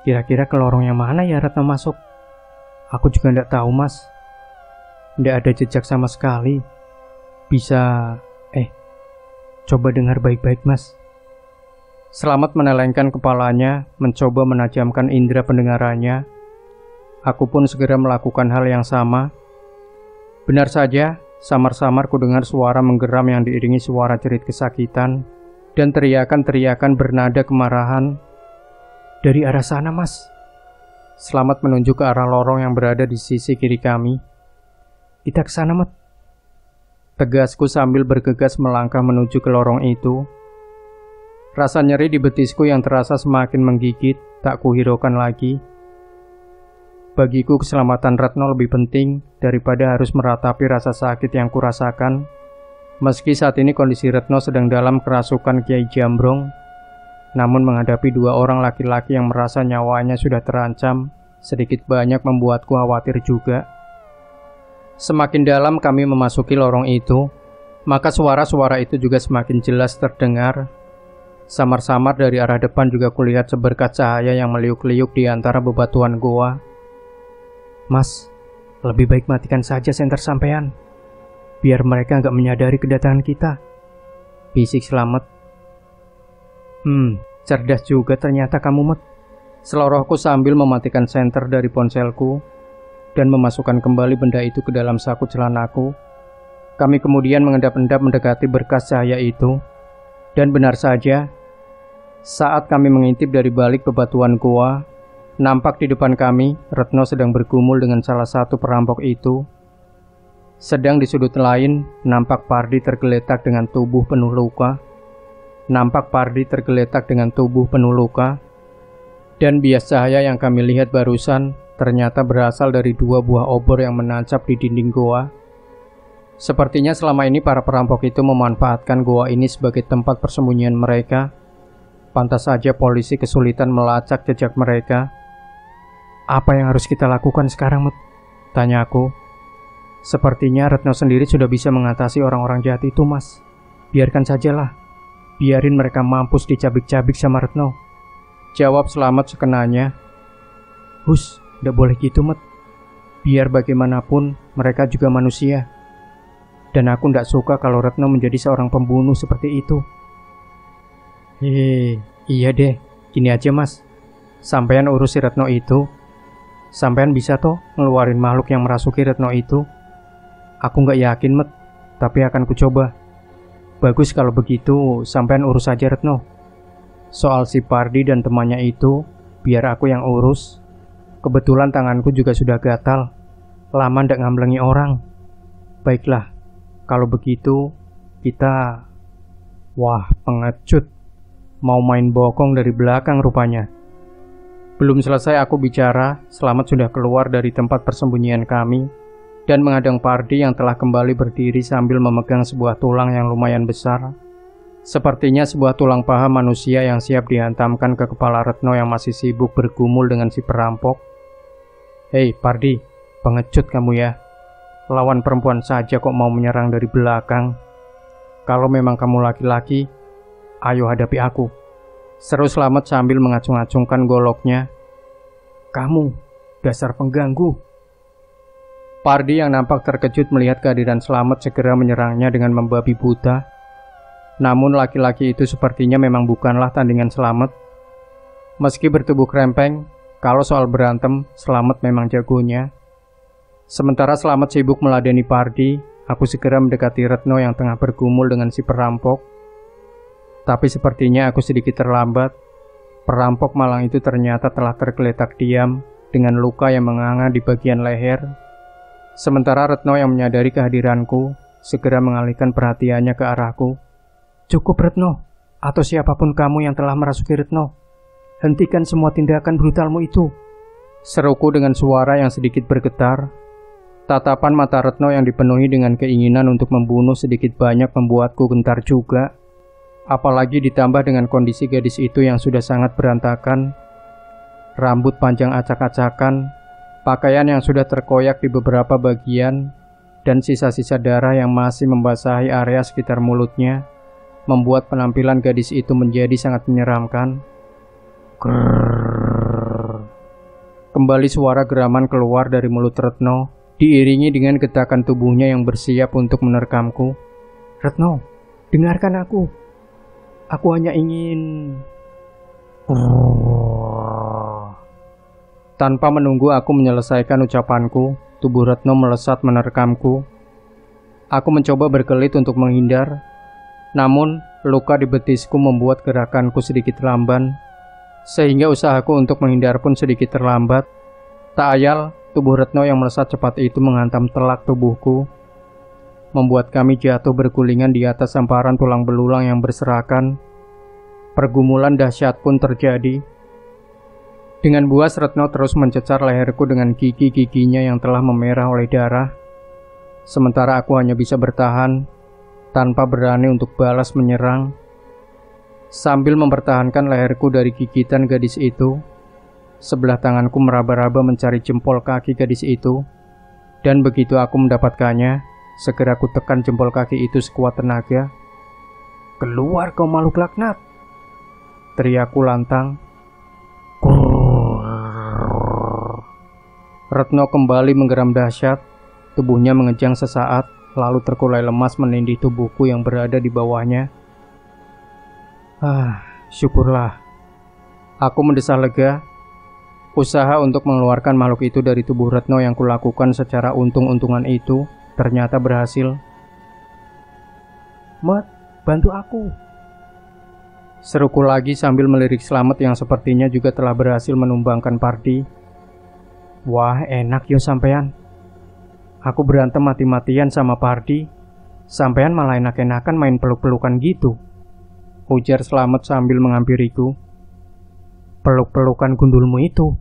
Kira-kira ke lorong yang mana ya Retno masuk? Aku juga tidak tahu, Mas. Tidak ada jejak sama sekali. Bisa... coba dengar baik-baik, Mas. Slamet menelengkan kepalanya, mencoba menajamkan indera pendengarannya. Aku pun segera melakukan hal yang sama. Benar saja, samar-samar ku dengar suara menggeram yang diiringi suara jerit kesakitan dan teriakan-teriakan bernada kemarahan. Dari arah sana, Mas. Slamet menunjuk ke arah lorong yang berada di sisi kiri kami. Kita ke sana, Met. Tegasku sambil bergegas melangkah menuju ke lorong itu. Rasa nyeri di betisku yang terasa semakin menggigit tak kuhiraukan lagi. Bagiku keselamatan Retno lebih penting daripada harus meratapi rasa sakit yang kurasakan. Meski saat ini kondisi Retno sedang dalam kerasukan Kiai Jambrong, namun menghadapi dua orang laki-laki yang merasa nyawanya sudah terancam, sedikit banyak membuatku khawatir juga. Semakin dalam kami memasuki lorong itu, maka suara-suara itu juga semakin jelas terdengar. Samar-samar dari arah depan juga kulihat seberkas cahaya yang meliuk-liuk di antara bebatuan goa. Mas, lebih baik matikan saja senter sampean, biar mereka nggak menyadari kedatangan kita, bisik Slamet. Cerdas juga ternyata kamu, Met. Selorohku sambil mematikan senter dari ponselku dan memasukkan kembali benda itu ke dalam saku celanaku. Kami kemudian mengendap-endap mendekati berkas cahaya itu. Dan benar saja, saat kami mengintip dari balik bebatuan goa, nampak di depan kami Retno sedang bergumul dengan salah satu perampok itu. Sedang di sudut lain, nampak Pardi tergeletak dengan tubuh penuh luka. Dan bias cahaya yang kami lihat barusan ternyata berasal dari dua buah obor yang menancap di dinding goa. Sepertinya selama ini para perampok itu memanfaatkan goa ini sebagai tempat persembunyian mereka. Pantas saja polisi kesulitan melacak jejak mereka. Apa yang harus kita lakukan sekarang, Met? Tanyaku. Sepertinya Retno sendiri sudah bisa mengatasi orang-orang jahat itu, Mas. Biarkan sajalah. Biarin mereka mampus dicabik-cabik sama Retno, jawab Slamet sekenanya. Hus, tidak boleh gitu, Met. Biar bagaimanapun mereka juga manusia. Dan aku tidak suka kalau Retno menjadi seorang pembunuh seperti itu. Iya deh, gini aja, Mas. Sampean urus si Retno itu. Sampean bisa toh ngeluarin makhluk yang merasuki Retno itu. Aku nggak yakin, Met, tapi akan kucoba. Bagus kalau begitu, sampean urus saja Retno. Soal si Pardi dan temannya itu, biar aku yang urus. Kebetulan tanganku juga sudah gatal. Lama ndak ngamblengi orang. Baiklah, kalau begitu kita... Wah, pengecut. Mau main bokong dari belakang rupanya. Belum selesai aku bicara, Slamet sudah keluar dari tempat persembunyian kami dan menghadang Pardi yang telah kembali berdiri sambil memegang sebuah tulang yang lumayan besar. Sepertinya sebuah tulang paha manusia yang siap dihantamkan ke kepala Retno yang masih sibuk bergumul dengan si perampok. Hei Pardi, pengecut kamu ya. Lawan perempuan saja kok mau menyerang dari belakang. Kalau memang kamu laki-laki, ayo hadapi aku, seru Slamet sambil mengacung-acungkan goloknya. Kamu, dasar pengganggu. Pardi yang nampak terkejut melihat kehadiran Slamet segera menyerangnya dengan membabi buta. Namun laki-laki itu sepertinya memang bukanlah tandingan Slamet. Meski bertubuh krempeng, kalau soal berantem, Slamet memang jagonya. Sementara Slamet sibuk meladeni Pardi, aku segera mendekati Retno yang tengah bergumul dengan si perampok. Tapi sepertinya aku sedikit terlambat. Perampok malang itu ternyata telah tergeletak diam dengan luka yang menganga di bagian leher. Sementara Retno yang menyadari kehadiranku segera mengalihkan perhatiannya ke arahku. Cukup Retno, atau siapapun kamu yang telah merasuki Retno. Hentikan semua tindakan brutalmu itu, seruku dengan suara yang sedikit bergetar. Tatapan mata Retno yang dipenuhi dengan keinginan untuk membunuh sedikit banyak membuatku gentar juga. Apalagi ditambah dengan kondisi gadis itu yang sudah sangat berantakan. Rambut panjang acak-acakan, pakaian yang sudah terkoyak di beberapa bagian, dan sisa-sisa darah yang masih membasahi area sekitar mulutnya, membuat penampilan gadis itu menjadi sangat menyeramkan. Grrrr. Kembali suara geraman keluar dari mulut Retno, diiringi dengan getakan tubuhnya yang bersiap untuk menerkamku. Retno, dengarkan aku. Aku hanya ingin... Tanpa menunggu aku menyelesaikan ucapanku, tubuh Retno melesat menerkamku. Aku mencoba berkelit untuk menghindar. Namun, luka di betisku membuat gerakanku sedikit lamban, sehingga usahaku untuk menghindar pun sedikit terlambat. Tak ayal, tubuh Retno yang melesat cepat itu menghantam telak tubuhku, membuat kami jatuh bergulingan di atas hamparan tulang belulang yang berserakan. Pergumulan dahsyat pun terjadi. Dengan buas, Retno terus mencecar leherku dengan gigi-giginya yang telah memerah oleh darah. Sementara aku hanya bisa bertahan, tanpa berani untuk balas menyerang. Sambil mempertahankan leherku dari gigitan gadis itu, sebelah tanganku meraba-raba mencari jempol kaki gadis itu. Dan begitu aku mendapatkannya, segera ku tekan jempol kaki itu sekuat tenaga. Keluar kau makhluk laknat, teriakku lantang. Retno kembali menggeram dahsyat. Tubuhnya mengejang sesaat, lalu terkulai lemas menindih tubuhku yang berada di bawahnya. Syukurlah. Aku mendesah lega. Usaha untuk mengeluarkan makhluk itu dari tubuh Retno yang kulakukan secara untung-untungan itu ternyata berhasil. Mat, bantu aku, seruku lagi sambil melirik Slamet yang sepertinya juga telah berhasil menumbangkan Pardi. Wah, enak yo sampean. Aku berantem mati-matian sama Pardi, sampean malah enak-enakan main peluk-pelukan gitu, ujar Slamet sambil menghampiriku. Peluk-pelukan gundulmu itu.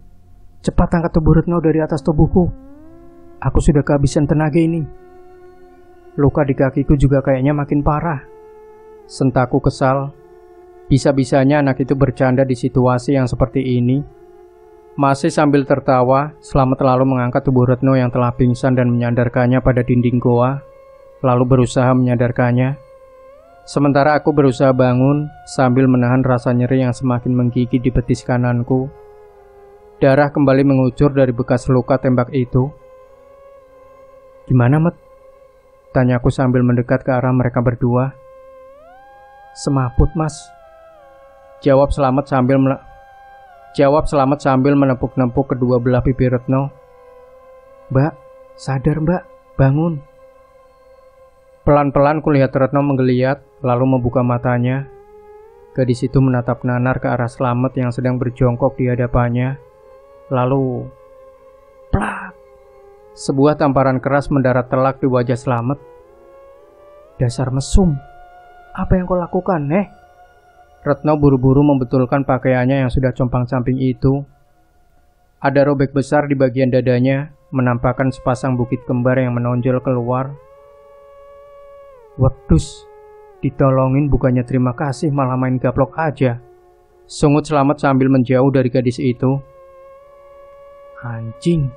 Cepat angkat tubuh Retno dari atas tubuhku. Aku sudah kehabisan tenaga ini. Luka di kakiku juga kayaknya makin parah, sentakku kesal. Bisa-bisanya anak itu bercanda di situasi yang seperti ini. Masih sambil tertawa, Slamet lalu mengangkat tubuh Retno yang telah pingsan dan menyandarkannya pada dinding goa, lalu berusaha menyadarkannya. Sementara aku berusaha bangun sambil menahan rasa nyeri yang semakin menggigit di betis kananku. Darah kembali mengucur dari bekas luka tembak itu. Gimana, Met? Tanyaku sambil mendekat ke arah mereka berdua. Semaput, Mas. Jawab Slamet sambil menepuk-nepuk kedua belah pipi Retno. Mbak, sadar mbak, bangun. Pelan-pelan kulihat Retno menggeliat, lalu membuka matanya. Gadis itu menatap nanar ke arah Slamet yang sedang berjongkok di hadapannya. Lalu, plak! Sebuah tamparan keras mendarat telak di wajah Slamet. Dasar mesum, apa yang kau lakukan, Retno buru-buru membetulkan pakaiannya yang sudah compang-camping itu. Ada robek besar di bagian dadanya, menampakkan sepasang bukit kembar yang menonjol keluar. Wedus, Ditolongin bukannya terima kasih malah main gaplok aja. Sungut Slamet sambil menjauh dari gadis itu. Anjing.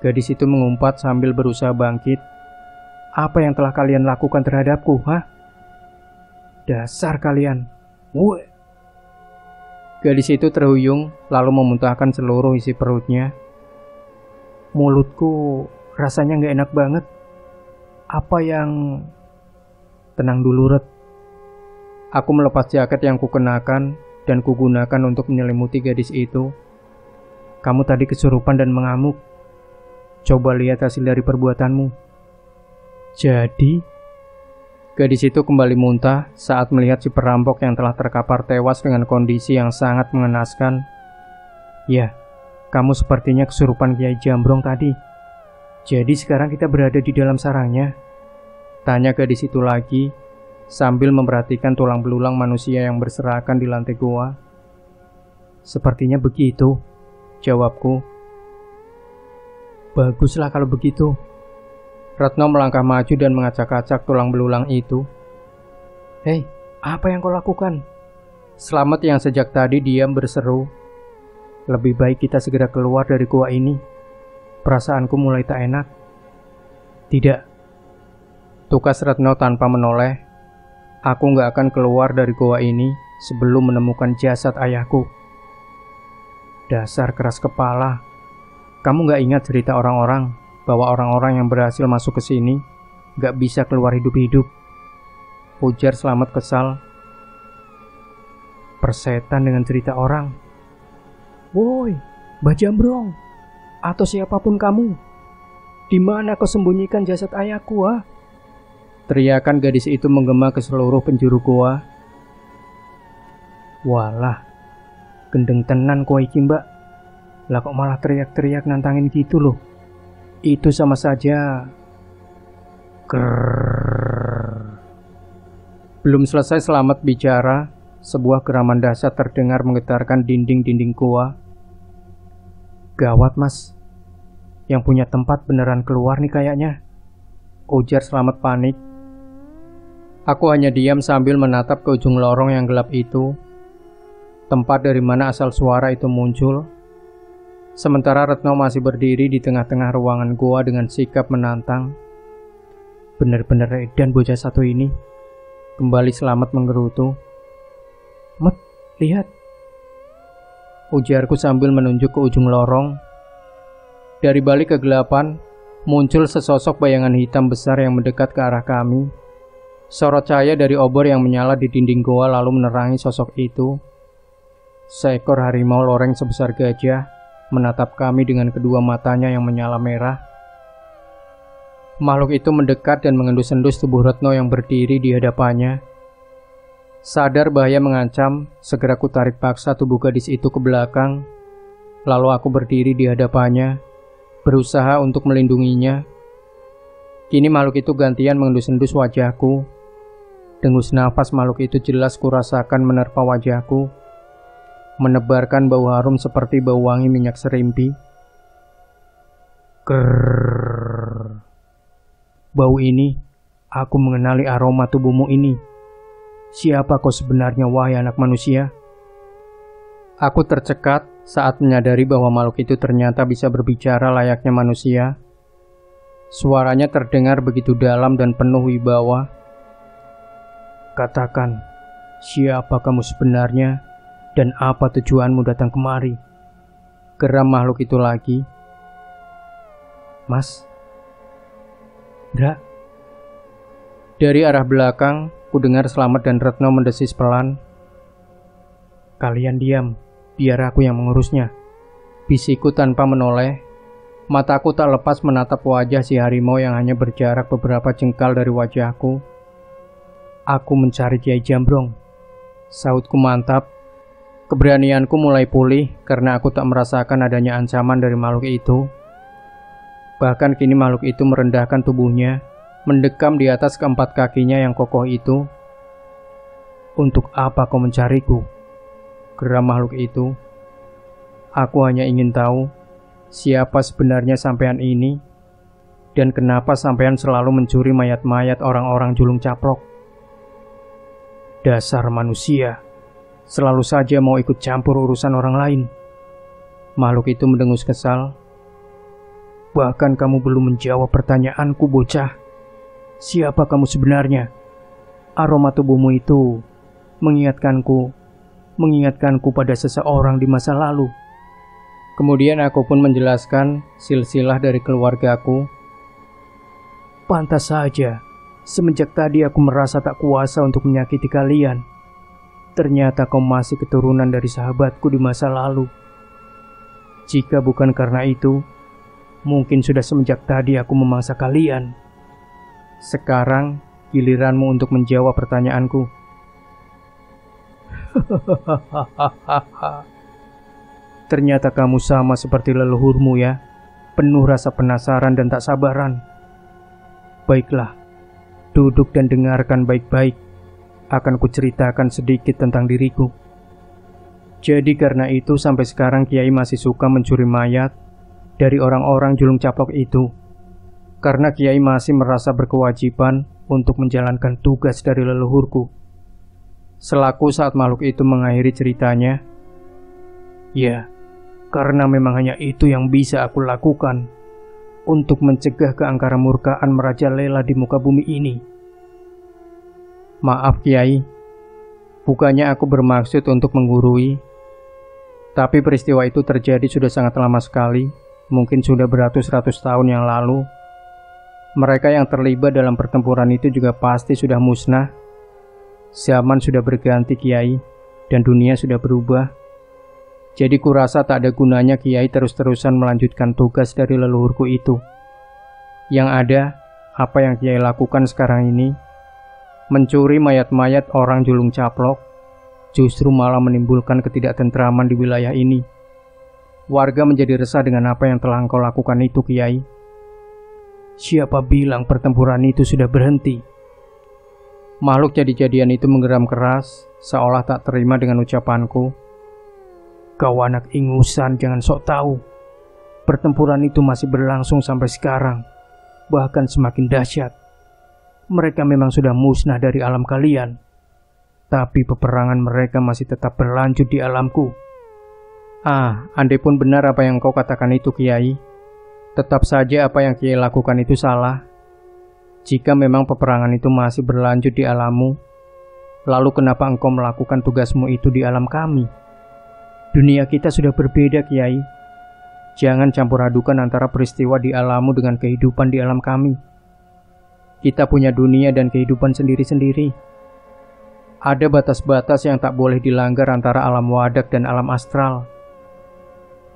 Gadis itu mengumpat sambil berusaha bangkit. Apa yang telah kalian lakukan terhadapku, hah? Dasar kalian. Woi. Gadis itu terhuyung lalu memuntahkan seluruh isi perutnya. Mulutku rasanya gak enak banget. Apa yang... Tenang dulu, Red. Aku melepas jaket yang kukenakan dan kugunakan untuk menyelimuti gadis itu. Kamu tadi kesurupan dan mengamuk. Coba lihat hasil dari perbuatanmu. Jadi, gadis itu kembali muntah saat melihat si perampok yang telah terkapar tewas dengan kondisi yang sangat mengenaskan. Ya, kamu sepertinya kesurupan Kiai Jambrong tadi. Jadi sekarang kita berada di dalam sarangnya. Tanya gadis itu lagi, sambil memperhatikan tulang belulang manusia yang berserakan di lantai goa. Sepertinya begitu, jawabku. Baguslah kalau begitu. Retno melangkah maju dan mengacak-acak tulang belulang itu. Hei, apa yang kau lakukan? Slamet yang sejak tadi diam berseru. Lebih baik kita segera keluar dari goa ini. Perasaanku mulai tak enak. Tidak. Tukas Retno tanpa menoleh. Aku gak akan keluar dari goa ini sebelum menemukan jasad ayahku. Dasar keras kepala. Kamu gak ingat cerita orang-orang bahwa orang-orang yang berhasil masuk ke sini gak bisa keluar hidup-hidup? Ujar Slamet kesal. Persetan dengan cerita orang. Woi, Mbah Jambrong, atau siapapun kamu, di mana kau sembunyikan jasad ayahku, ha? Teriakan gadis itu menggema ke seluruh penjuru goa. Walah, gendeng tenan kowe iki, Mbak. Lah kok malah teriak-teriak nantangin gitu loh. Itu sama saja. Krrrr. Belum selesai Slamet bicara, sebuah geraman dahsyat terdengar menggetarkan dinding-dinding goa. Gawat, Mas. Yang punya tempat beneran keluar nih kayaknya. Ujar Slamet panik. Aku hanya diam sambil menatap ke ujung lorong yang gelap itu, tempat dari mana asal suara itu muncul. Sementara Retno masih berdiri di tengah-tengah ruangan goa dengan sikap menantang. Bener-bener edan bocah satu ini. Kembali Slamet menggerutu. Met, lihat. Ujarku sambil menunjuk ke ujung lorong. Dari balik kegelapan, muncul sesosok bayangan hitam besar yang mendekat ke arah kami. Sorot cahaya dari obor yang menyala di dinding goa lalu menerangi sosok itu. Seekor harimau loreng sebesar gajah menatap kami dengan kedua matanya yang menyala merah. Makhluk itu mendekat dan mengendus-endus tubuh Retno yang berdiri di hadapannya. Sadar bahaya mengancam, segera ku tarik paksa tubuh gadis itu ke belakang. Lalu aku berdiri di hadapannya, berusaha untuk melindunginya. Kini makhluk itu gantian mengendus-endus wajahku. Dengus nafas makhluk itu jelas kurasakan menerpa wajahku, menebarkan bau harum seperti bau wangi minyak serimpi. Krrrr. Bau ini, aku mengenali aroma tubuhmu ini. Siapa kau sebenarnya, wahai anak manusia? Aku tercekat saat menyadari bahwa makhluk itu ternyata bisa berbicara layaknya manusia. Suaranya terdengar begitu dalam dan penuh wibawa. Katakan, siapa kamu sebenarnya dan apa tujuanmu datang kemari? Geram makhluk itu lagi. Mas, Dra. Dari arah belakang, ku dengar Slamet dan Retno mendesis pelan. Kalian diam, biar aku yang mengurusnya. Bisikku tanpa menoleh. Mataku tak lepas menatap wajah si harimau yang hanya berjarak beberapa jengkal dari wajahku. Aku mencari Kiai Jambrong. Sautku mantap. Keberanianku mulai pulih karena aku tak merasakan adanya ancaman dari makhluk itu. Bahkan kini makhluk itu merendahkan tubuhnya, mendekam di atas keempat kakinya yang kokoh itu. Untuk apa kau mencariku? Geram makhluk itu. Aku hanya ingin tahu siapa sebenarnya sampean ini dan kenapa sampean selalu mencuri mayat-mayat orang-orang julung caplok. Dasar manusia, selalu saja mau ikut campur urusan orang lain. Makhluk itu mendengus kesal. Bahkan kamu belum menjawab pertanyaanku, bocah. Siapa kamu sebenarnya? Aroma tubuhmu itu mengingatkanku pada seseorang di masa lalu. Kemudian aku pun menjelaskan silsilah dari keluargaku. Pantas saja, semenjak tadi aku merasa tak kuasa untuk menyakiti kalian. Ternyata kau masih keturunan dari sahabatku di masa lalu. Jika bukan karena itu, mungkin sudah semenjak tadi aku memangsa kalian. Sekarang giliranmu untuk menjawab pertanyaanku. Ternyata kamu sama seperti leluhurmu ya, penuh rasa penasaran dan tak sabaran. Baiklah, duduk dan dengarkan baik-baik. Akan kuceritakan sedikit tentang diriku. Jadi karena itu sampai sekarang Kiai masih suka mencuri mayat dari orang-orang julung caplok itu. Karena Kiai masih merasa berkewajiban untuk menjalankan tugas dari leluhurku. Selaku saat makhluk itu mengakhiri ceritanya, ya, karena memang hanya itu yang bisa aku lakukan untuk mencegah keangkara murkaan merajalela di muka bumi ini. Maaf Kiai, bukannya aku bermaksud untuk menggurui, tapi peristiwa itu terjadi sudah sangat lama sekali, mungkin sudah beratus-ratus tahun yang lalu. Mereka yang terlibat dalam pertempuran itu juga pasti sudah musnah. Zaman sudah berganti Kiai, dan dunia sudah berubah. Jadi kurasa tak ada gunanya Kiai terus-terusan melanjutkan tugas dari leluhurku itu. Yang ada, apa yang Kiai lakukan sekarang ini, mencuri mayat-mayat orang julung caplok, justru malah menimbulkan ketidaktentraman di wilayah ini. Warga menjadi resah dengan apa yang telah engkau lakukan itu, Kiai. Siapa bilang pertempuran itu sudah berhenti? Makhluk jadi-jadian itu menggeram keras, seolah tak terima dengan ucapanku. Kau anak ingusan, jangan sok tahu. Pertempuran itu masih berlangsung sampai sekarang, bahkan semakin dahsyat. Mereka memang sudah musnah dari alam kalian, tapi peperangan mereka masih tetap berlanjut di alamku. Andai pun benar apa yang kau katakan itu, Kiai, tetap saja apa yang Kiai lakukan itu salah. Jika memang peperangan itu masih berlanjut di alammu, lalu kenapa engkau melakukan tugasmu itu di alam kami? Dunia kita sudah berbeda, Kiai. Jangan campur adukan antara peristiwa di alammu dengan kehidupan di alam kami. Kita punya dunia dan kehidupan sendiri-sendiri. Ada batas-batas yang tak boleh dilanggar antara alam wadak dan alam astral.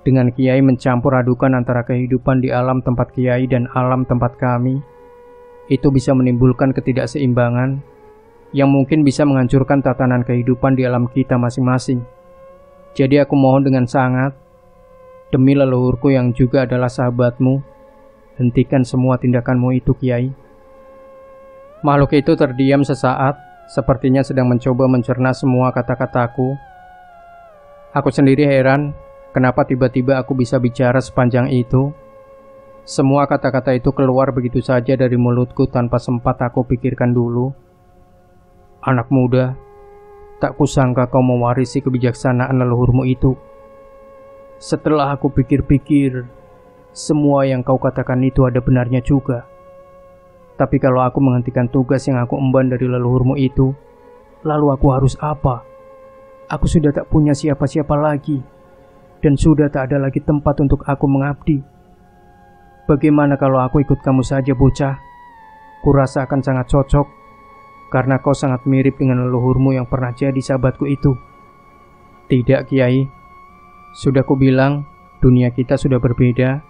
Dengan Kiai mencampur adukan antara kehidupan di alam tempat Kiai dan alam tempat kami, itu bisa menimbulkan ketidakseimbangan yang mungkin bisa menghancurkan tatanan kehidupan di alam kita masing-masing. Jadi aku mohon dengan sangat, demi leluhurku yang juga adalah sahabatmu, hentikan semua tindakanmu itu, Kiai. Makhluk itu terdiam sesaat, sepertinya sedang mencoba mencerna semua kata-kataku. Aku sendiri heran, kenapa tiba-tiba aku bisa bicara sepanjang itu. Semua kata-kata itu keluar begitu saja dari mulutku tanpa sempat aku pikirkan dulu. Anak muda, tak kusangka kau mewarisi kebijaksanaan leluhurmu itu. Setelah aku pikir-pikir, semua yang kau katakan itu ada benarnya juga. Tapi kalau aku menghentikan tugas yang aku emban dari leluhurmu itu, lalu aku harus apa? Aku sudah tak punya siapa-siapa lagi, dan sudah tak ada lagi tempat untuk aku mengabdi. Bagaimana kalau aku ikut kamu saja, bocah? Kurasa akan sangat cocok, karena kau sangat mirip dengan leluhurmu yang pernah jadi sahabatku itu. Tidak, Kiai. Sudah kubilang, dunia kita sudah berbeda.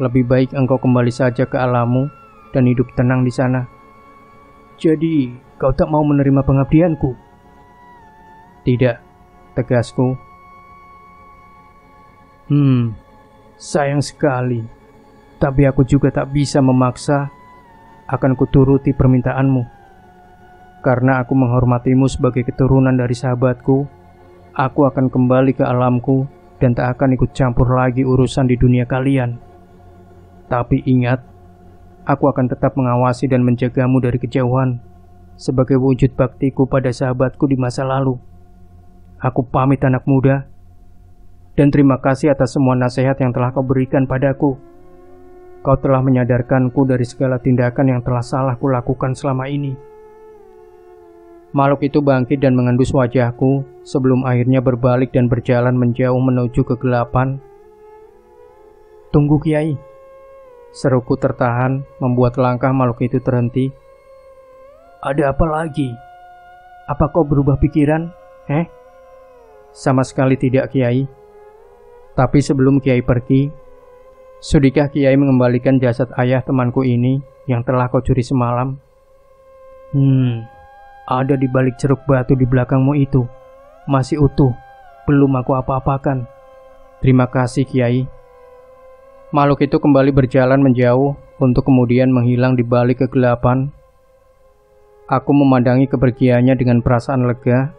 Lebih baik engkau kembali saja ke alammu dan hidup tenang di sana. Jadi, kau tak mau menerima pengabdianku? Tidak, tegasku. Sayang sekali. Tapi aku juga tak bisa memaksa. Akan kuturuti permintaanmu. Karena aku menghormatimu sebagai keturunan dari sahabatku, aku akan kembali ke alamku dan tak akan ikut campur lagi urusan di dunia kalian. Tapi ingat, aku akan tetap mengawasi dan menjagamu dari kejauhan. sebagai wujud baktiku pada sahabatku di masa lalu. Aku pamit anak muda, dan terima kasih atas semua nasihat yang telah kau berikan padaku. Kau telah menyadarkanku dari segala tindakan yang telah salah kulakukan selama ini. Makhluk itu bangkit dan mengendus wajahku sebelum akhirnya berbalik dan berjalan menjauh menuju kegelapan. Tunggu Kiai, seruku tertahan membuat langkah makhluk itu terhenti. Ada apa lagi? Apa kau berubah pikiran? Sama sekali tidak Kiai. Tapi sebelum Kiai pergi, sudikah Kiai mengembalikan jasad ayah temanku ini yang telah kau curi semalam? Ada di balik ceruk batu di belakangmu itu. Masih utuh, belum aku apa-apakan. Terima kasih Kiai. Makhluk itu kembali berjalan menjauh untuk kemudian menghilang di balik kegelapan. Aku memandangi kepergiannya dengan perasaan lega.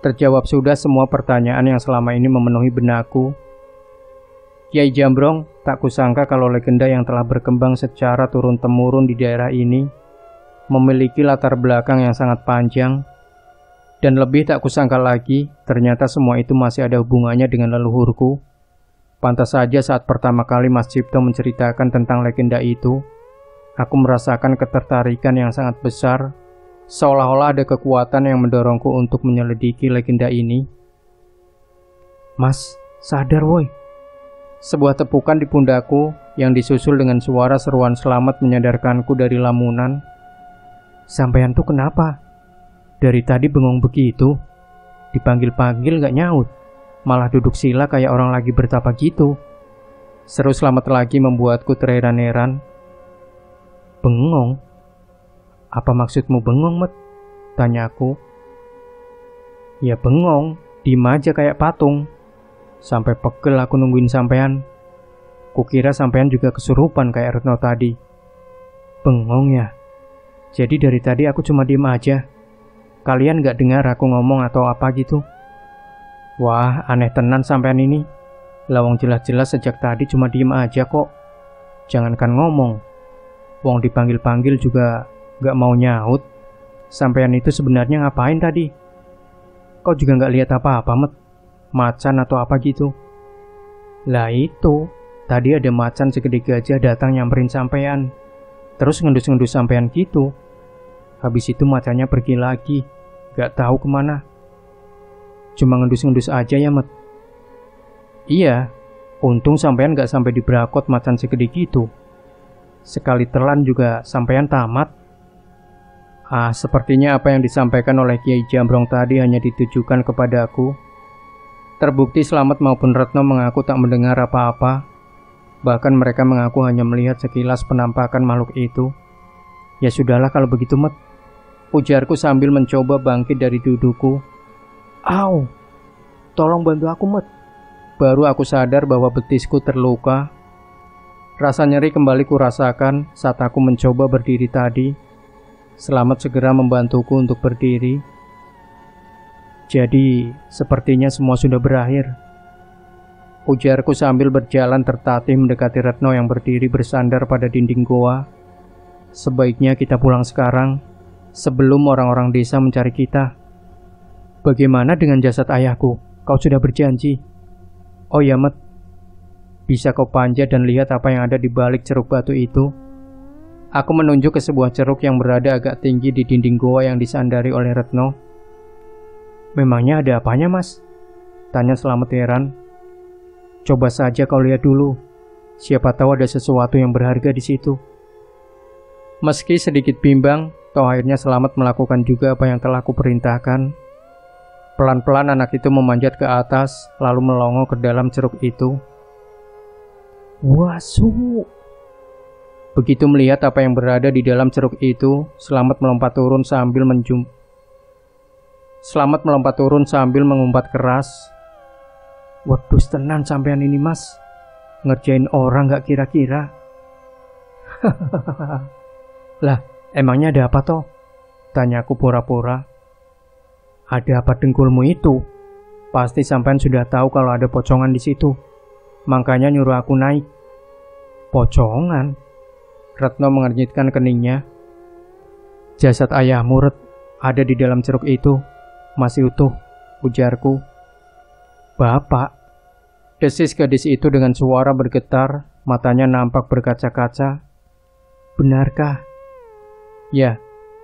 Terjawab sudah semua pertanyaan yang selama ini memenuhi benakku. Kiai Jambrong, tak kusangka kalau legenda yang telah berkembang secara turun-temurun di daerah ini memiliki latar belakang yang sangat panjang. Dan lebih tak kusangka lagi, ternyata semua itu masih ada hubungannya dengan leluhurku. Pantas saja saat pertama kali Mas Cipto menceritakan tentang legenda itu, aku merasakan ketertarikan yang sangat besar. Seolah-olah ada kekuatan yang mendorongku untuk menyelidiki legenda ini. Mas, sadar woi. Sebuah tepukan di pundakku yang disusul dengan suara seruan selamat menyadarkanku dari lamunan. Sampean tuh kenapa? Dari tadi bengong begitu. Dipanggil-panggil gak nyaut. Malah duduk sila kayak orang lagi bertapa gitu. Seru selamat lagi membuatku terheran-heran. Bengong? Apa maksudmu bengong, Met? Tanya aku. Ya bengong, diem aja kayak patung. Sampai pegel aku nungguin sampean. Kukira sampean juga kesurupan kayak Retno tadi. Bengong ya? Jadi dari tadi aku cuma diem aja. Kalian gak dengar aku ngomong atau apa gitu? Wah, aneh tenan sampean ini. Lawang jelas-jelas sejak tadi cuma diem aja kok. Jangankan ngomong. Wong dipanggil-panggil juga gak mau nyaut. Sampean itu sebenarnya ngapain tadi? Kau juga gak lihat apa-apa, Met? Macan atau apa gitu? Lah itu, tadi ada macan segede gajah datang nyamperin sampean. Terus ngendus-ngendus sampean gitu. Habis itu macannya pergi lagi. Gak tahu kemana. Cuma ngendus-ngendus aja ya, Met? Iya, untung sampean gak sampai dibrakot macan segede gitu. Sekali telan juga sampean tamat. Sepertinya apa yang disampaikan oleh Kiai Jambrong tadi hanya ditujukan kepada aku. Terbukti Slamet maupun Retno mengaku tak mendengar apa-apa. Bahkan mereka mengaku hanya melihat sekilas penampakan makhluk itu. Ya sudahlah kalau begitu, Met. Ujarku sambil mencoba bangkit dari dudukku. Au, tolong bantu aku, Met. Baru aku sadar bahwa betisku terluka. Rasa nyeri kembali kurasakan saat aku mencoba berdiri tadi. Slamet segera membantuku untuk berdiri. Jadi, sepertinya semua sudah berakhir. Ujarku sambil berjalan tertatih mendekati Retno yang berdiri bersandar pada dinding goa. Sebaiknya kita pulang sekarang, sebelum orang-orang desa mencari kita. Bagaimana dengan jasad ayahku? Kau sudah berjanji. Oh ya, Met. Bisa kau panjat dan lihat apa yang ada di balik ceruk batu itu? Aku menunjuk ke sebuah ceruk yang berada agak tinggi di dinding goa yang disandari oleh Retno. Memangnya ada apanya, Mas? Tanya Slamet heran. Coba saja kau lihat dulu. Siapa tahu ada sesuatu yang berharga di situ. Meski sedikit bimbang, toh akhirnya Slamet melakukan juga apa yang telah kuperintahkan. Pelan-pelan anak itu memanjat ke atas, lalu melongo ke dalam ceruk itu. Wasu! Begitu melihat apa yang berada di dalam ceruk itu, Slamet melompat turun sambil mengumpat keras. Wedus tenan sampean ini, Mas. Ngerjain orang gak kira-kira. Lah, emangnya ada apa toh? Tanyaku pura-pura. Ada apa dengkulmu itu? Pasti sampean sudah tahu kalau ada pocongan di situ. Makanya nyuruh aku naik. Pocongan? Retno mengernyitkan keningnya. Jasad ayahmu, Ret, ada di dalam ceruk itu. Masih utuh, ujarku. Bapak? Desis gadis itu dengan suara bergetar, matanya nampak berkaca-kaca. Benarkah? Ya,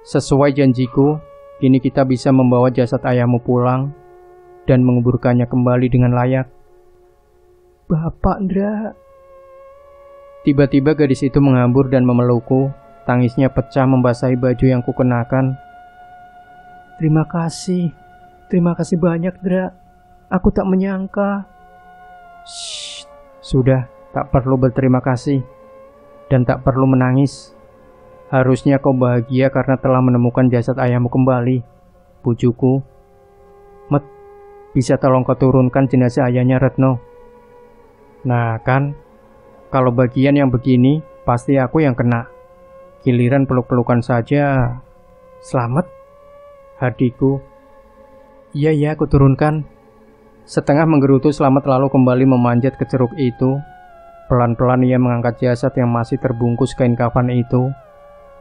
sesuai janjiku, kini kita bisa membawa jasad ayahmu pulang dan menguburkannya kembali dengan layak. Bapak, Ndra. Tiba-tiba gadis itu menghambur dan memelukku, tangisnya pecah membasahi baju yang kukenakan. Terima kasih banyak, Ndra. Aku tak menyangka. Shh, sudah, tak perlu berterima kasih dan tak perlu menangis. Harusnya kau bahagia karena telah menemukan jasad ayahmu kembali, pujuku. Met, bisa tolong kau turunkan jenazah ayahnya Retno? Nah kan, kalau bagian yang begini pasti aku yang kena. Giliran peluk-pelukan saja. Selamat, hadiku. Iya, aku turunkan. Setengah menggerutu Selamat lalu kembali memanjat ke ceruk itu. Pelan-pelan ia mengangkat jasad yang masih terbungkus kain kafan itu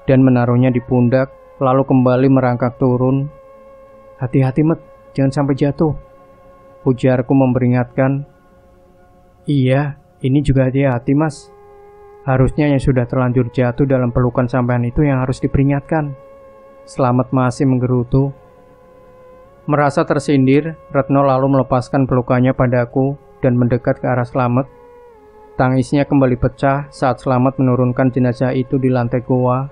dan menaruhnya di pundak, lalu kembali merangkak turun. Hati-hati, Met, jangan sampai jatuh, ujarku memperingatkan. Iya, ini juga hati-hati, Mas. Harusnya yang sudah terlanjur jatuh dalam pelukan sampean itu yang harus diperingatkan. Selamat masih menggerutu. Merasa tersindir, Retno lalu melepaskan pelukannya padaku dan mendekat ke arah Selamat. Tangisnya kembali pecah saat Selamat menurunkan jenazah itu di lantai goa.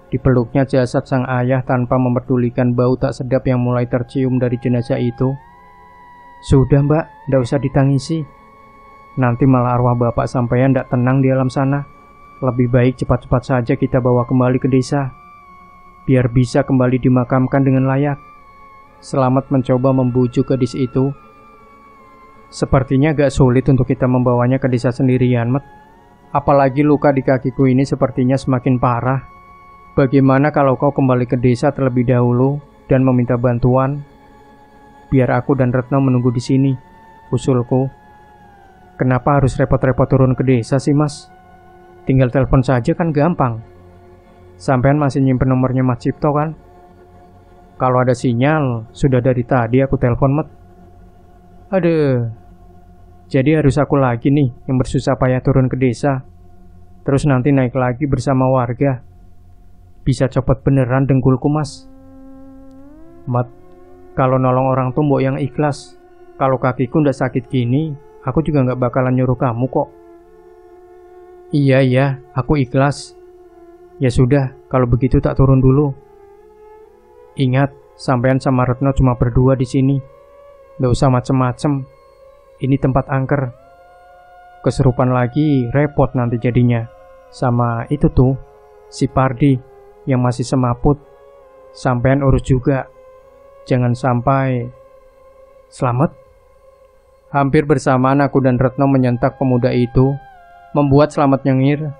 Dipeluknya jasad sang ayah tanpa memperdulikan bau tak sedap yang mulai tercium dari jenazah itu. Sudah, Mbak, ndak usah ditangisi. Nanti malah arwah bapak sampean ndak tenang di alam sana. Lebih baik cepat-cepat saja kita bawa kembali ke desa, biar bisa kembali dimakamkan dengan layak. Selamat mencoba membujuk gadis itu. Sepertinya gak sulit untuk kita membawanya ke desa sendirian, Met. Apalagi luka di kakiku ini sepertinya semakin parah. Bagaimana kalau kau kembali ke desa terlebih dahulu dan meminta bantuan? Biar aku dan Retno menunggu di sini, usulku. Kenapa harus repot-repot turun ke desa sih, Mas? Tinggal telepon saja kan gampang. Sampean masih nyimpen nomornya Mas Cipto kan? Kalau ada sinyal, sudah dari tadi aku telepon, Met. Aduh, jadi harus aku lagi nih yang bersusah payah turun ke desa. Terus nanti naik lagi bersama warga. Bisa copot beneran dengkulku, Mas. Met, kalau nolong orang tuh mbok yang ikhlas. Kalau kakiku ndak sakit gini, aku juga nggak bakalan nyuruh kamu kok. Iya, aku ikhlas. Ya sudah, kalau begitu tak turun dulu. Ingat, sampean sama Retno cuma berdua di sini. Nggak usah macem-macem. Ini tempat angker. Kesurupan lagi, repot nanti jadinya. Sama itu tuh, si Pardi yang masih semaput. Sampean urus juga. Jangan sampai. Selamat. Hampir bersamaan aku dan Retno menyentak pemuda itu, membuat Selamat nyengir,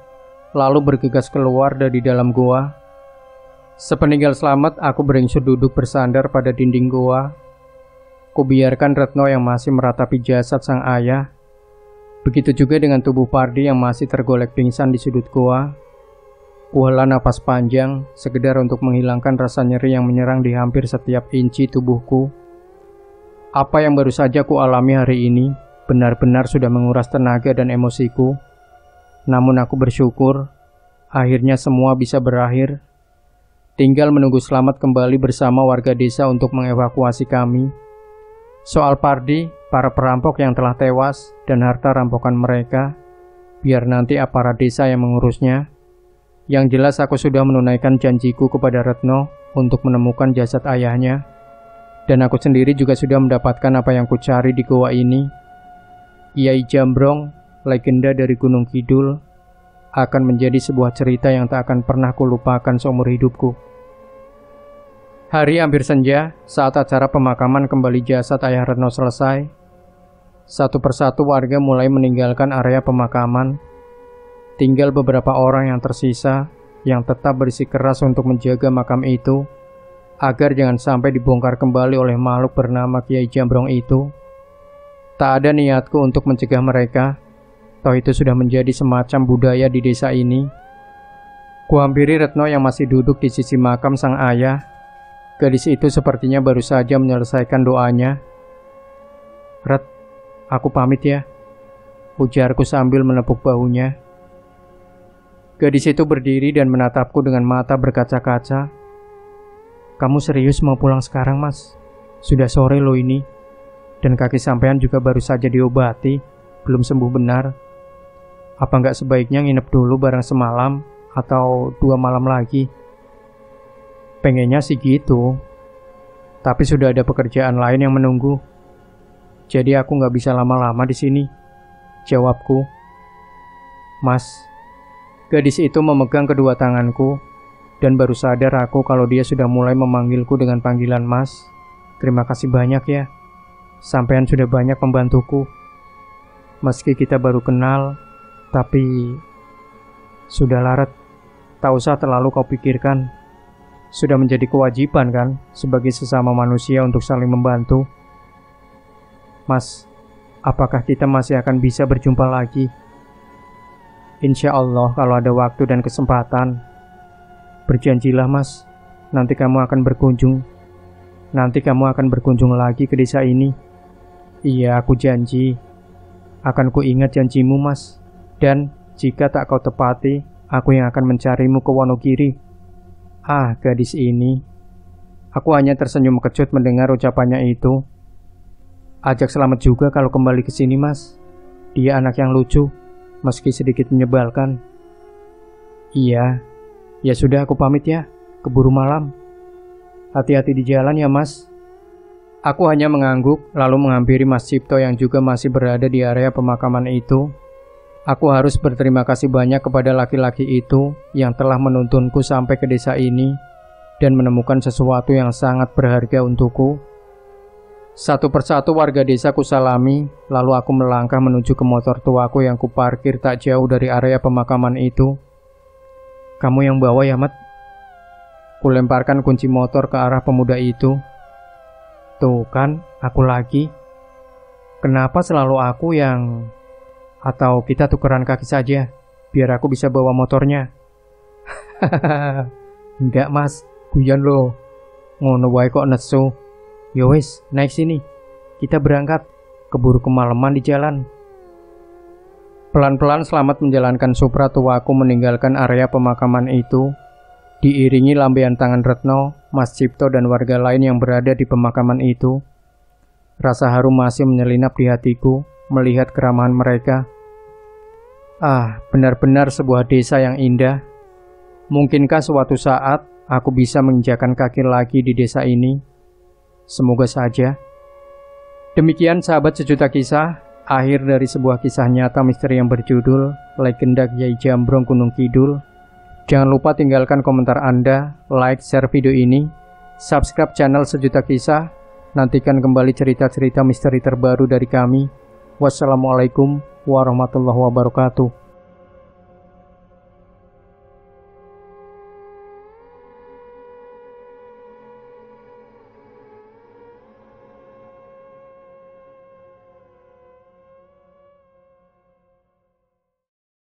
lalu bergegas keluar dari dalam goa. Sepeninggal Selamat, aku beringsut duduk bersandar pada dinding goa. Kubiarkan Retno yang masih meratapi jasad sang ayah. Begitu juga dengan tubuh Pardi yang masih tergolek pingsan di sudut goa. Kuhela napas panjang, sekedar untuk menghilangkan rasa nyeri yang menyerang di hampir setiap inci tubuhku. Apa yang baru saja ku alami hari ini benar-benar sudah menguras tenaga dan emosiku. Namun aku bersyukur, akhirnya semua bisa berakhir. Tinggal menunggu Selamat kembali bersama warga desa untuk mengevakuasi kami. Soal Pardi, para perampok yang telah tewas, dan harta rampokan mereka, biar nanti aparat desa yang mengurusnya. Yang jelas aku sudah menunaikan janjiku kepada Retno untuk menemukan jasad ayahnya. Dan aku sendiri juga sudah mendapatkan apa yang kucari di goa ini. Kiai Jambrong, legenda dari Gunung Kidul, akan menjadi sebuah cerita yang tak akan pernah kulupakan seumur hidupku. Hari hampir senja, saat acara pemakaman kembali jasad ayah Retno selesai. Satu persatu warga mulai meninggalkan area pemakaman. Tinggal beberapa orang yang tersisa, yang tetap bersikeras untuk menjaga makam itu, agar jangan sampai dibongkar kembali oleh makhluk bernama Kiai Jambrong itu. Tak ada niatku untuk mencegah mereka, toh itu sudah menjadi semacam budaya di desa ini. Kuhampiri Retno yang masih duduk di sisi makam sang ayah. Gadis itu sepertinya baru saja menyelesaikan doanya. "Ret, aku pamit ya," ujarku sambil menepuk bahunya. Gadis itu berdiri dan menatapku dengan mata berkaca-kaca. "Kamu serius mau pulang sekarang, Mas? Sudah sore loh ini. Dan kaki sampean juga baru saja diobati, belum sembuh benar. Apa nggak sebaiknya nginep dulu bareng semalam atau 2 malam lagi?" "Pengennya sih gitu, tapi sudah ada pekerjaan lain yang menunggu. Jadi aku nggak bisa lama-lama di sini," jawabku. "Mas," gadis itu memegang kedua tanganku, dan baru sadar aku kalau dia sudah mulai memanggilku dengan panggilan Mas. "Terima kasih banyak ya. Sampean sudah banyak membantuku. Meski kita baru kenal, tapi sudah Ret, tak usah terlalu kau pikirkan. Sudah menjadi kewajiban kan sebagai sesama manusia untuk saling membantu. Mas, apakah kita masih akan bisa berjumpa lagi?" "Insya Allah kalau ada waktu dan kesempatan." "Berjanjilah Mas, nanti kamu akan berkunjung lagi ke desa ini." "Iya, aku janji. Akan ku ingat janjimu Mas. Dan jika tak kau tepati, aku yang akan mencarimu ke Wonogiri." Ah, gadis ini. Aku hanya tersenyum kecut mendengar ucapannya itu. "Ajak Selamat juga kalau kembali ke sini Mas. Dia anak yang lucu, meski sedikit menyebalkan." "Iya, ya sudah aku pamit ya, keburu malam. Hati-hati di jalan ya Mas." Aku hanya mengangguk lalu menghampiri Mas Cipto yang juga masih berada di area pemakaman itu. Aku harus berterima kasih banyak kepada laki-laki itu yang telah menuntunku sampai ke desa ini dan menemukan sesuatu yang sangat berharga untukku. Satu persatu warga desa kusalami, lalu aku melangkah menuju ke motor tuaku yang kuparkir tak jauh dari area pemakaman itu. "Kamu yang bawa ya, Mat?" Kulemparkan kunci motor ke arah pemuda itu. "Tuh kan, aku lagi. Kenapa selalu aku yang... Atau kita tukeran kaki saja, biar aku bisa bawa motornya?" "Hahaha, enggak Mas, guyon loh. Ngono wae kok nesu. Yowes, naik sini. Kita berangkat, keburu kemalaman di jalan." Pelan-pelan Selamat menjalankan Supra tuaku meninggalkan area pemakaman itu, diiringi lambaian tangan Retno, Mas Cipto dan warga lain yang berada di pemakaman itu. Rasa harum masih menyelinap di hatiku melihat keramahan mereka. Ah, benar-benar sebuah desa yang indah. Mungkinkah suatu saat aku bisa menginjakan kaki lagi di desa ini? Semoga saja. Demikian sahabat sejuta kisah, akhir dari sebuah kisah nyata misteri yang berjudul Legenda Kyai Jambrong Gunung Kidul. Jangan lupa tinggalkan komentar Anda, like, share video ini, subscribe channel Sejuta Kisah. Nantikan kembali cerita-cerita misteri terbaru dari kami. Wassalamualaikum warahmatullahi wabarakatuh.